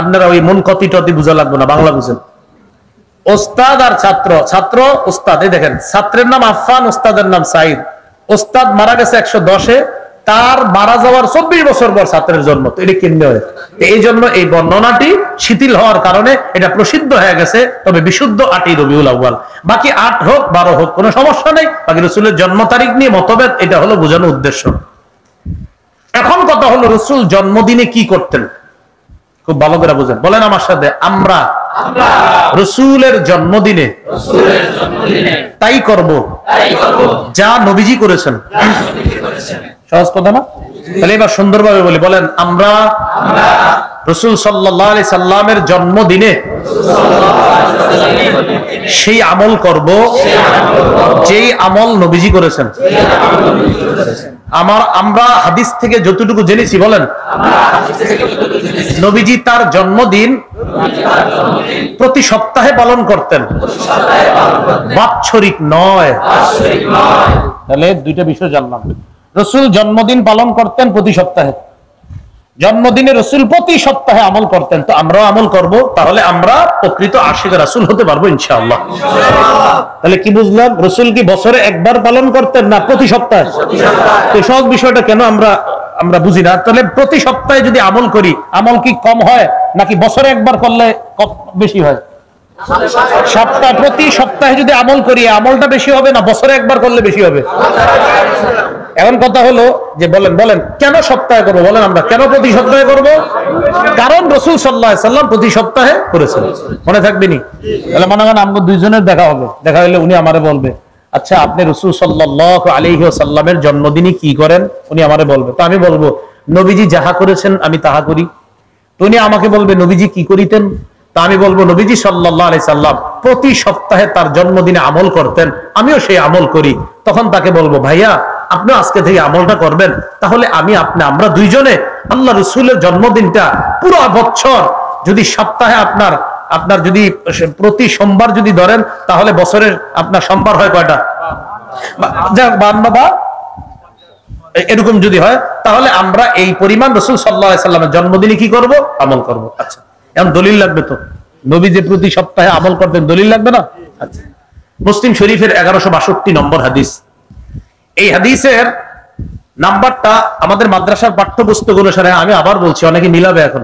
আপনারা ওই মুনকাতি টতি বুঝা লাগবে না, বাংলা বুঝেন। ওস্তাদ আর ছাত্র, ছাত্র ওস্তাদ। এই দেখেন, ছাত্রের নাম আফফান, ওস্তাদের নাম সাঈদ। ওস্তাদ মারা গেছে 110-এ, তার মারা যাওয়ার 24 বছর পর ছাত্রের জন্ম। তো এটা কেমনে হয়? এই জন্য এই বর্ণনাটি শিথিল হওয়ার কারণে এটা প্রসিদ্ধ হয়ে গেছে। তবে বিশুদ্ধ 8ই রবিউল আউয়াল। বাকি 8 হোক 12 হোক কোনো সমস্যা নেই। বাকি রাসূলের জন্ম তারিখ নিয়ে মতভেদ, এটা হলো বোঝানোর উদ্দেশ্য। এখন কথা হলো, রাসূল জন্মদিনে কি করতেন? খুব ভালো করে বুঝেন, বলেন আমার সাথে, আমরা রাসূলের জন্মদিনে তাই করব যা নবীজি করেছেন। সহজ কথা না? তাহলে এবার সুন্দরভাবে বলি, বলেন, আমরা রাসূল সাল্লাল্লাহু আলাইহি সাল্লামের জন্মদিনে সেই আমল করব যেই আমল নবীজি করেছেন। আমরা হাদিস থেকে যতটুকু জেনেছি, বলেন, নবীজি তার জন্মদিন প্রতি সপ্তাহে পালন করতেন, বাৎসরিক নয়। তাহলে দুইটা বিষয় জানলাম। রাসূল জন্মদিন পালন করতেন প্রতি সপ্তাহে, জন্মদিনে রাসূল প্রতি সপ্তাহে আমল করতেন। তো আমরাও আমল করব, তাহলে আমরা প্রকৃত আশিক রাসূল হতে পারবো ইনশাআল্লাহ। তাহলে কি বুঝলাম? রাসূল কি বছরে একবার পালন করতেন না প্রতি সপ্তাহে? তো সহজ বিষয়টা কেন আমরা বুঝি না। তাহলে প্রতি সপ্তাহে যদি আমল করি, আমল কি কম হয় নাকি বছরে একবার করলে বেশি হয়? প্রতি সপ্তাহে যদি আমল করি, আমলটা বেশি হবে না বছরে একবার করলে বেশি হবে? এখন কথা হলো যে, বলেন কেন সপ্তাহে করবো? বলেন, আমরা কেন প্রতি সপ্তাহে করব? কারণ রাসূল সাল্লাল্লাহু আলাইহি সাল্লাম প্রতি সপ্তাহে করেছেন। মনে থাকবে নি? তাহলে মনে করেন আমাদের দুইজনের দেখা হবে, দেখা হলে উনি আমারে বলবে, আচ্ছা আপনি রাসূল সাল্লাল্লাহু আলাইহি ওয়াসাল্লামের জন্মদিনে কি করেন? উনি আমারে বলবে। তো আমি বলবো, নবীজি যাহা করেছেন আমি তাহা করি। তো উনি আমাকে বলবে, নবীজি কি করিতেন? তা আমি বলবো, নবীজি সাল্লাল্লাহু আলাইহি সাল্লাম প্রতি সপ্তাহে তার জন্মদিনে আমল করতেন, আমিও সেই আমল করি। তখন তাকে বলবো, ভাইয়া আপনি আজকে থেকে আমলটা করবেন। তাহলে আমরা দুইজনে আল্লাহ রাসূলের জন্মদিনটা পুরো বছর, যদি সপ্তাহে আপনার যদি প্রতি সোমবার যদি ধরেন, তাহলে বছরের আপনার সোমবার হয় কয়টা? 52 বা এরকম যদি হয়, তাহলে আমরা এই পরিমাণ রাসূল সাল্লাল্লাহু আলাইহি সাল্লামের জন্মদিনে কি করব? আমল করব। আচ্ছা, এখন দলিল লাগবে তো, নবী যে প্রতি সপ্তাহে আমল করতেন, দলিল লাগবে না? আচ্ছা, মুসলিম শরীফের 1162 নম্বর হাদিস। এই হাদিসের নাম্বারটা আমাদের মাদ্রাসার পাঠ্যপুস্তক অনুসারে, আমি আবার বলছি, অনেকে মিলাবে এখন,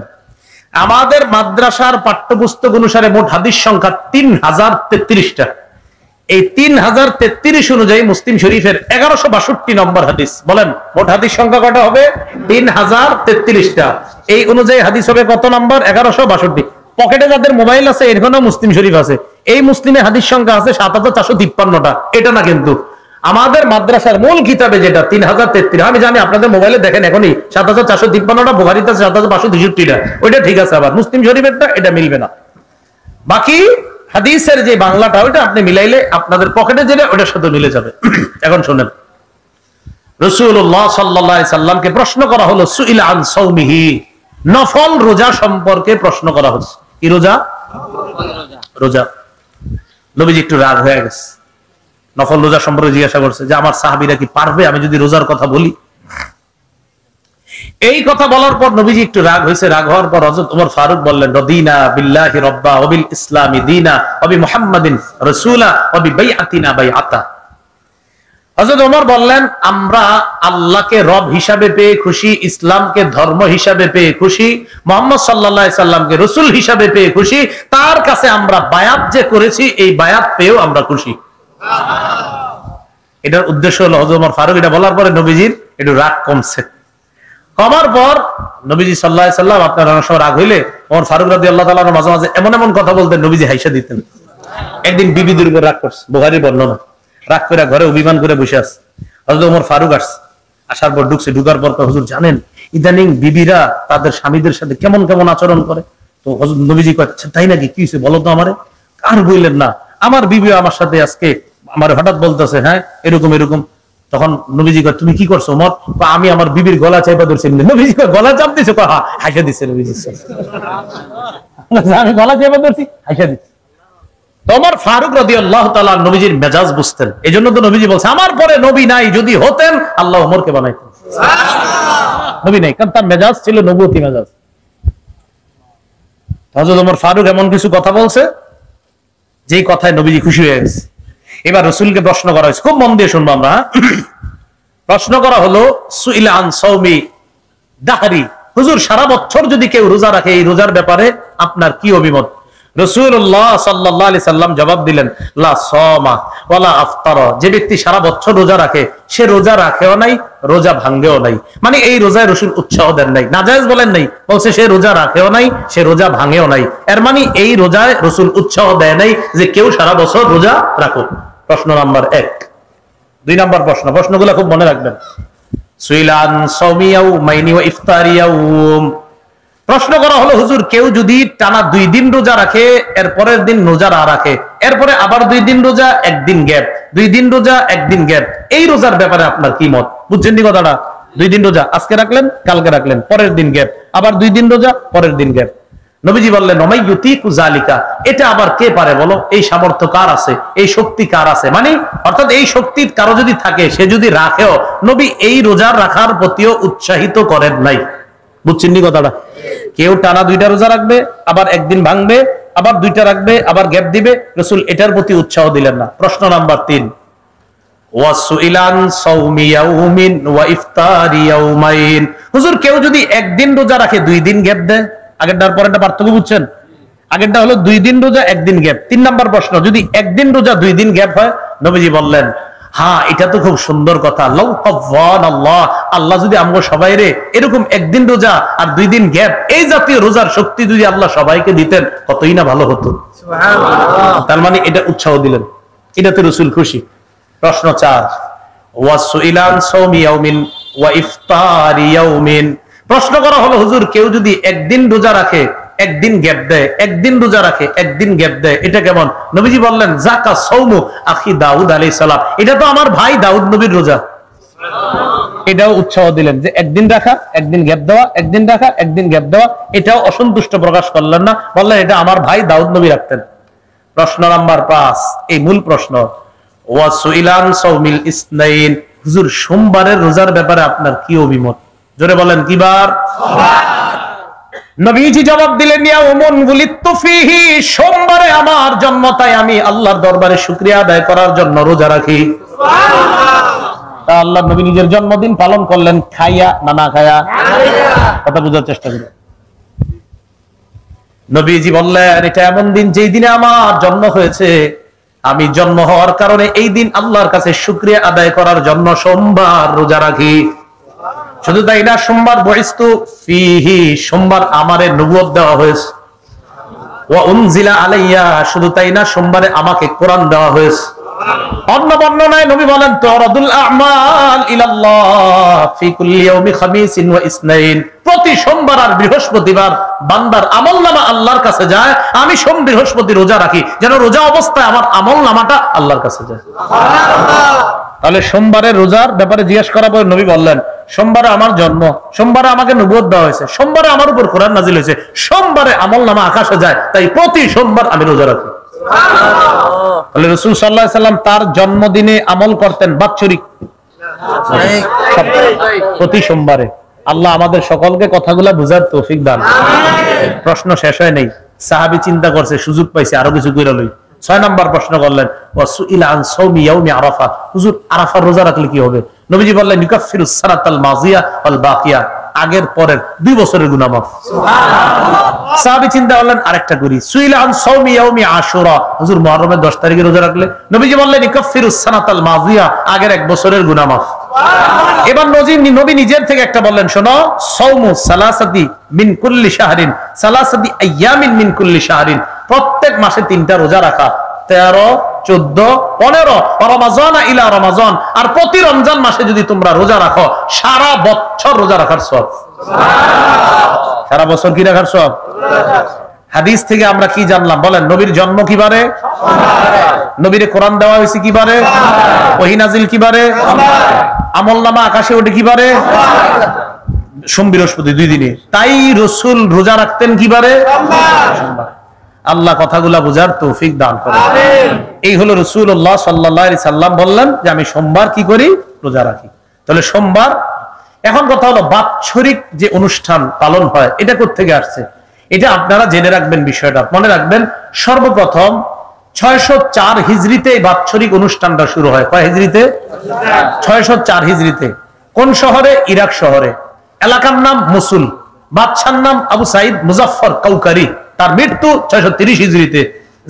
আমাদের মাদ্রাসার পাঠ্যপুস্তক অনুসারে মোট হাদিস সংখ্যা 3033টা। এই 3033 অনুযায়ী মুসলিম শরীফের 1162 নম্বর হাদিস। বলেন, মোট হাদিস সংখ্যা কত হবে? 3033টা। এই অনুযায়ী হাদিস হবে কত নম্বর? 1162। পকেটে যাদের মোবাইল আছে, এখানেও মুসলিম শরীফ আছে। এই মুসলিমে হাদিস সংখ্যা আছে 7453টা। এটা না, কিন্তু আমাদের মাদ্রাসার মূল কিতাবে যেটা 3033, আমি জানি আপনাদের মোবাইলে দেখেন এখনই 7453টা, বুখারীতে 7563টা, ওইটা ঠিক আছে। আবার মুসলিম শরীফেরটা এটা মিলবে না। বাকি হাদিসের যে বাংলাটা ওইটা আপনি মিলাইলে আপনাদের পকেটে যেটা ওটার সাথে মিলে যাবে। এখন শুনেন, রাসূলুল্লাহ সাল্লাল্লাহু আলাইহি সাল্লামকে প্রশ্ন করা হলো সুইলা আন সাওমিহি, নফল রোজা সম্পর্কে প্রশ্ন করা হচ্ছে। কি রোজা? রোজা। নবীজি একটু রাগ হয়ে গেছে, নফল রোজা সম্পর্কে জিজ্ঞাসা করছে যে আমার সাহাবীরা কি পারবে আমি যদি রোজার কথা বলি? এই কথা বলার পর নবীজি একটু রাগ হয়েছে। রাগ হওয়ার পর হযরত ওমর ফারুক বললেন, রদিনা বিল্লাহি রাব্বা ওয়া বিল ইসলামি দীনা ওয়া বি মুহাম্মাদিন রাসূলা ওয়া বি বাইআতিনা বাইআতা। হযরত ওমর বললেন, আমরা আল্লাহকে রব হিসাবে পেয়ে খুশি, ইসলামকে ধর্ম হিসাবে পেয়ে খুশি, মুহাম্মদ সাল্লাল্লাহু আলাইহি সাল্লামকে রাসূল হিসাবে পেয়ে খুশি, তার কাছে আমরা বায়াত যে করেছি এই বায়াত পেয়েও আমরা খুশি। এটার উদ্দেশ্য হলো হযরত ওমর ফারুক এটা বলার পরে নবীজির একটু রাগ কমছে। কমার পর নবীজি সাল্লাল্লাহু আলাইহি সাল্লাম, আপনার অনেক সময় রাগ হইলে ওমর ফারুক রাদিয়াল্লাহু তাআলা মাঝে মাঝে এমন এমন কথা বলতেন নবীজি হাইসা দিতেন। একদিন বিবিদের উপর রাগ করছে, বুখারীর বর্ণনা। রাগ করে ঘরে অভিমান করে বসে আছে। হযরত ওমর ফারুক আসছে, আসার পর ঢুকছে, ঢুকার পর হুজুর জানেন ইদানিং বিবিরা তাদের স্বামীদের সাথে কেমন কেমন আচরণ করে? তো হযরত নবীজি কয়, তাই নাকি, কি হয়েছে বলো তো আমারে। আর বললেন না, আমার বিবি আমার সাথে আজকে আমার হঠাৎ বলতেছে হ্যাঁ এরকম এরকম। তখন নবীজি কয়, তুমি কি করছো ওমর? আমি আমার বিবির গলা চাপা ধরছি। নবীজি কয়, গলা চাপ দিছো? হ্যাঁ, হাসা দিচ্ছে নবীজি। আমি গলা চাপা ধরছি, হাসা দিচ্ছি। ওমর ফারুক রাদিয়াল্লাহু তাআলা নবীজির মেজাজ বুঝতেন। এজন্য তো নবীজি বলছে, আমার পরে নবী নাই, যদি হতেন আল্লাহ ওমরকে বানাইতেন। সুবহানাল্লাহ। নবী নাই, কারণ তার মেজাজ ছিল নবুয়তি মেজাজ। হযরত ওমর ফারুক এমন কিছু কথা বলছে যেই কথায় নবীজি খুশি হয়ে গেছে। এবার রাসূলকে প্রশ্ন করা হয়েছে, খুব মন দিয়ে শুনবো আমরা। প্রশ্ন করা হলো সুইলা আন সাওমি দাহরি, হুজুর সারা বছর যদি কেউ রোজা রাখে এই রোজার ব্যাপারে আপনার কি অভিমত? রাসূলুল্লাহ সাল্লাল্লাহু আলাইহি সাল্লাম জবাব দিলেন, লা সামা ওয়ালা আফতারা, যে ব্যক্তি সারা বছর রোজা রাখে সে রোজা রাখেও নাই, রোজা ভাঙ্গেও নাই। মানে এই রোজায় রাসূল উৎসাহ দেন নাই, নাজায়েজ বলেন নাই, বলছে সে রোজা রাখেও নাই, সে রোজা ভাঙেও নাই। এর মানে এই রোজায় রাসূল উৎসাহ দেয় নাই যে কেউ সারা বছর রোজা রাখো। প্রশ্ন নাম্বার 1। 2 নাম্বার প্রশ্ন, প্রশ্নগুলো খুব মনে রাখবেন। সুইলান সাওমিয়াউ মাইনি ওয়া ইফতারিয়াউম, প্রশ্ন করা হলো হুজুর কেউ যদি টানা 2 দিন রোজা রাখে, এর পরের দিন রোজা না রাখে, এরপরে আবার 2 দিন রোজা, 1 দিন গ্যাপ, 2 দিন রোজা, 1 দিন গ্যাপ, এই রোজার ব্যাপারে আপনার কি মত? বুঝছেন নি কথাটা? 2 দিন রোজা, আজকে রাখলেন, কালকে রাখলেন, পরের দিন গ্যাপ, আবার 2 দিন রোজা, পরের দিন গ্যাপ। নবীজি বললেন, ওমাই ইউতিকু যালিকা, এটা আবার কে পারে বলো? এই সামর্থ্য কার আছে, এই শক্তি কার আছে? মানে অর্থাৎ এই শক্তি কারো যদি থাকে, সে যদি রাখেও, নবী এই রোজা রাখার প্রতিও উৎসাহিত করেন নাই। বুঝছেন নি কথাটা? কেউ টানা 2টা রোজা রাখবে, আবার একদিন ভাঙবে, আবার 2টা রাখবে, আবার গ্যাপ দিবে, রাসূল এটার প্রতি উৎসাহ দিলেন না। প্রশ্ন নাম্বার 3, ওয়াসুইলান সাওমি ইয়াউমিন ওয়া ইফতারি ইয়াউমাইন, হুজুর কেউ যদি একদিন রোজা রাখে 2 দিন গ্যাপ দেয়, আগেরটার পরেরটা পার্থক্য বুঝছেন? আগেরটা হলো 2 দিন রোজা 1 দিন গ্যাপ। 3 নাম্বার প্রশ্ন, যদি 1 দিন রোজা 2 দিন গ্যাপ হয়, নবীজি বললেন, হ্যাঁ এটা তো খুব সুন্দর কথা, লাউ কাফান আল্লাহ, আল্লাহ যদি আমগো সবাইরে এরকম 1 দিন রোজা আর 2 দিন গ্যাপ এই জাতীয় রোজার শক্তি যদি আল্লাহ সবাইকে দিতেন কতই না ভালো হতো। সুবহানাল্লাহ। তার মানে এটা উৎসাহ দিলেন, এটাতে রাসূল খুশি। প্রশ্ন 4, ওয়াসুইলান সাওমি ইয়াউমিন ওয়া ইফতারি ইয়াউমিন, প্রশ্ন করা হলো হুজুর কেউ যদি 1 দিন রোজা রাখে, 1 দিন গ্যাপ দেয়, 1 দিন রোজা রাখে, 1 দিন গ্যাপ দেয়, এটা কেমন? নবীজি বললেন, যাকা সাওমু আখি দাউদ আলাইহিস সালাম, এটা তো আমার ভাই দাউদ নবীর রোজা। এটাও উৎসাহ দিলেন যে 1 দিন রাখা, 1 দিন গ্যাপ দেওয়া, 1 দিন রাখা, 1 দিন গ্যাপ দেওয়া, এটাও অসন্তুষ্ট প্রকাশ করলেন না, বললেন এটা আমার ভাই দাউদ নবী রাখতেন। প্রশ্ন নাম্বার 5, এই মূল প্রশ্ন, ওয়াসুইলান সাওমিল ইসনাইন, হুজুর সোমবারের রোজার ব্যাপারে আপনার কি অভিমত? জোরে বলেন, কি বার? নবীজি জবাব দিলেন, ইয়াউমুন গুলিতু ফীহি, সোমবারে আমার জন্ম, তাই আমি আল্লাহর দরবারে শুকরিয়া আদায় করার জন্য রোজা রাখি। সুবহানাল্লাহ। তা আল্লাহর নবী নিজের জন্মদিন পালন করলেন খাইয়া না না খাইয়া? কথা বোঝার চেষ্টা করুন। নবীজি বললেন, এটা এমন দিন যেই দিনে আমার জন্ম হয়েছে, আমি জন্ম হওয়ার কারণে এই দিন আল্লাহর কাছে শুকরিয়া আদায় করার জন্য সোমবার রোজা রাখি। শুধু তাই না, সোমবার বুইস্তু ফীহি, সোমবার আমারে নবুয়ত দেওয়া হয়েছে। ওয়া উনজিলা আলাইয়া, শুধু তাই না, সোমবারে আমাকে কোরআন দেওয়া হয়েছে। অন্য বর্ণনায় নবী বলেন তুরাদুল আমাল ইলাল্লাহ ফি কুল্লি ইয়াউমি খামিসিন ওয়া ইসনাইন, প্রতি সোমবার আর বৃহস্পতিবার বান্দার আমলনামা আল্লাহর কাছে যায়। আমি সোম বৃহস্পতি রোজা রাখি যেন রোজা অবস্থায় আমার আমলনামাটা আল্লাহর কাছে যায়। সুবহানাল্লাহ। তাহলে সোমবারের রোজার ব্যাপারে জিজ্ঞেস করা পরে নবী বললেন সোমবারে আমার জন্ম, সোমবারে আমাকে নবুয়ত দেওয়া হয়েছে, সোমবারে আমার উপর কোরআন নাজিল হয়েছে, সোমবারে আমলনামা আকাশে যায়, তাই প্রতি সোমবার আমি রোজা রাখি। তাহলে রাসূল সাল্লাল্লাহু আলাইহি সাল্লাম তার জন্মদিনে আমল করতেন বাৎসরিক প্রতি সোমবারে। আল্লাহ আমাদের সকলকে কথাগুলা বুঝার তৌফিক দান। প্রশ্ন শেষ হয় নাই, সাহাবী চিন্তা করছে সুযোগ পাইছে আরো কিছু কইরা লই। 6 নাম্বার প্রশ্ন করলেন ওয়াসুইলা আন সাওমি ইয়াউমি আরাফা, হুজুর আরাফার রোজা রাখলে কি হবে? নবীজি বললেন ইউকাফিরুস সানাতাল মাযিয়া ওয়াল বাকিয়া, আগের পরের 2 বছরের গুনাহ মাফ। সুবহানাল্লাহ। সাহাবী চিন্তা করলেন আরেকটা করি, সুইলা আন সাওমি ইয়াউমি আশুরা, হুজুর মুহররমের 10 তারিখে রোজা রাখলে? নবীজি বললেন ইউকাফিরুস সানাতাল মাযিয়া, আগের 1 বছরের গুনাহ মাফ। সুবহানাল্লাহ। এবার নবী নিজের থেকে একটা বললেন, শোনো সাওমু সালাসাতি মিন কুল্লি শাহরিন সালাসাতি আইয়ামিন মিন কুল্লি শাহরিন, প্রত্যেক মাসে 3টা রোজা রাখা, 13, 14, 15 রমাজান ইলা রমাজান, আর প্রতি রমজান মাসে যদি তোমরা রোজা রাখো সারা বছর রোজা রাখার সওয়াব। সুবহানাল্লাহ। সারা বছর কি রাখার সওয়াব? হাদিস থেকে আমরা কি জানলাম বলেন? নবীর জন্ম কি বারে? নবীরে কোরআন দেওয়া হয়েছে কি বারে? ওহী নাজিল কি বারে? আমলনামা আকাশে ওঠে কি বারে? সোম বৃহস্পতি 2 দিনে। তাই রাসূল রোজা রাখতেন কি বারে? সোমবার। আল্লাহ কথাগুলা বুঝার তৌফিক দান করেন। আমিন। এই হলো রাসূলুল্লাহ সাল্লাল্লাহু আলাইহি সাল্লাম বললেন যে আমি সোমবার কি করি? রোজা রাখি। তাহলে সোমবার। এখন কথা হলো বাৎসরিক যে অনুষ্ঠান পালন হয় এটা কোথা থেকে আসছে? এটা আপনারা জেনে রাখবেন, বিষয়টা মনে রাখবেন। সর্বপ্রথম 604 হিজরিতে এই বাৎসরিক অনুষ্ঠানটা শুরু হয়। কয় হিজরিতে? 604 হিজরিতে। কোন শহরে? ইরাক শহরে। এলাকার নাম মসুল। বাদশার নাম আবু সাইদ মুজাফফর কাউকারি। তার মৃত্যু 630 হিজরিতে।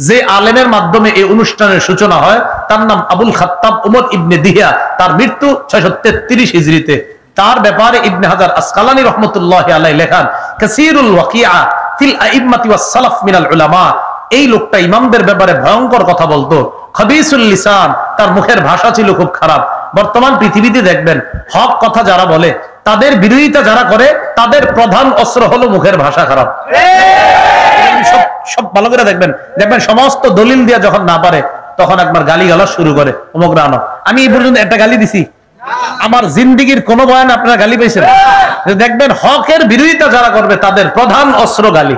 যে আলেমের মাধ্যমে এই অনুষ্ঠানের সূচনা হয় তার নাম আবুল খাত্তাব উমর ইবনে দিহিয়া। তার মৃত্যু 633 হিজরিতে। তার ব্যাপারে ইবনে হাজার আসকালানী রহমতুল্লাহি আলাইহি লেখান কাসীরুল ওয়াকিআ ফিল আইম্মাতি ওয়াস সালাফ মিনাল উলামা। এই লোকটা ইমামদের ব্যাপারে ভয়ঙ্কর কথা বলতো। খবিসুল লিসান, তার মুখের ভাষা ছিল খুব খারাপ। বর্তমান পৃথিবীতে দেখবেন হক কথা যারা বলে তাদের বিরোধিতা যারা করে তাদের প্রধান অস্ত্র হলো মুখের ভাষা খারাপ। সব ভালো করে দেখবেন সমস্ত দলিল দিয়া যখন না পারে তখন একবার গালি গালাজ শুরু করে। অমুক রানো, আমি এই পর্যন্ত একটা গালি দিছি? আমার জিন্দিগির কোন বয়ান আপনারা গালি পেয়েছেন? দেখবেন হকের বিরোধিতা যারা করবে তাদের প্রধান অস্ত্র গালি।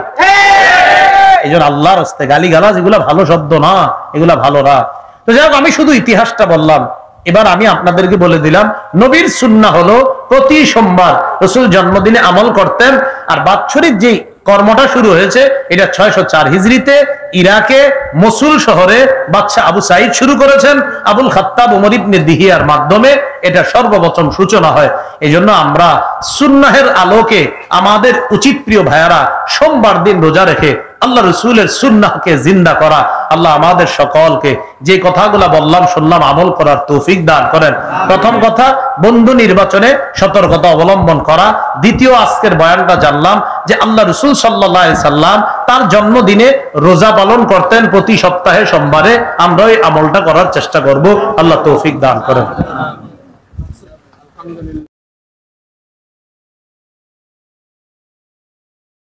এই জন্য আল্লাহর হস্তে গালি গালাজ এগুলা ভালো শব্দ না, এগুলা ভালো না। তো যাই হোক, আমি শুধু ইতিহাসটা বললাম। এবার আমি আপনাদেরকে বলে দিলাম নবীর সুন্নাহ হলো প্রতি সোমবার রাসূল জন্মদিনে আমল করতেন। আর বাৎসরিক যে কর্মটা শুরু হয়েছে এটা 604 হিজরিতে ইরাকে মসুল শহরে বাদশা আবু সাইদ শুরু করেছেন। আবুল খাত্তাব উমর ইবনে দিহিয়ার মাধ্যমে এটা সর্বপ্রথম সূচনা হয়। এই জন্য আমরা সুন্নাহের আলোকে আমাদের উচিত প্রিয় ভাইয়ারা সোমবার দিন রোজা রেখে আল্লাহ রসুলের সুন্নাহকে জিন্দা করা। আল্লাহ আমাদের সকলকে যে কথাগুলা বললাম শুনলাম আমল করার তৌফিক দান করেন। প্রথম কথা, বন্ধু নির্বাচনে সতর্কতা অবলম্বন করা। দ্বিতীয়, আজকের বয়ানটা জানলাম যে আল্লাহ রসুল সাল্লাল্লাহু আলাইহি সাল্লাম তার জন্মদিনে রোজা পালন করতেন প্রতি সপ্তাহে সোমবারে। আমরা এই আমলটা করার চেষ্টা করব। আল্লাহ তৌফিক দান করেন।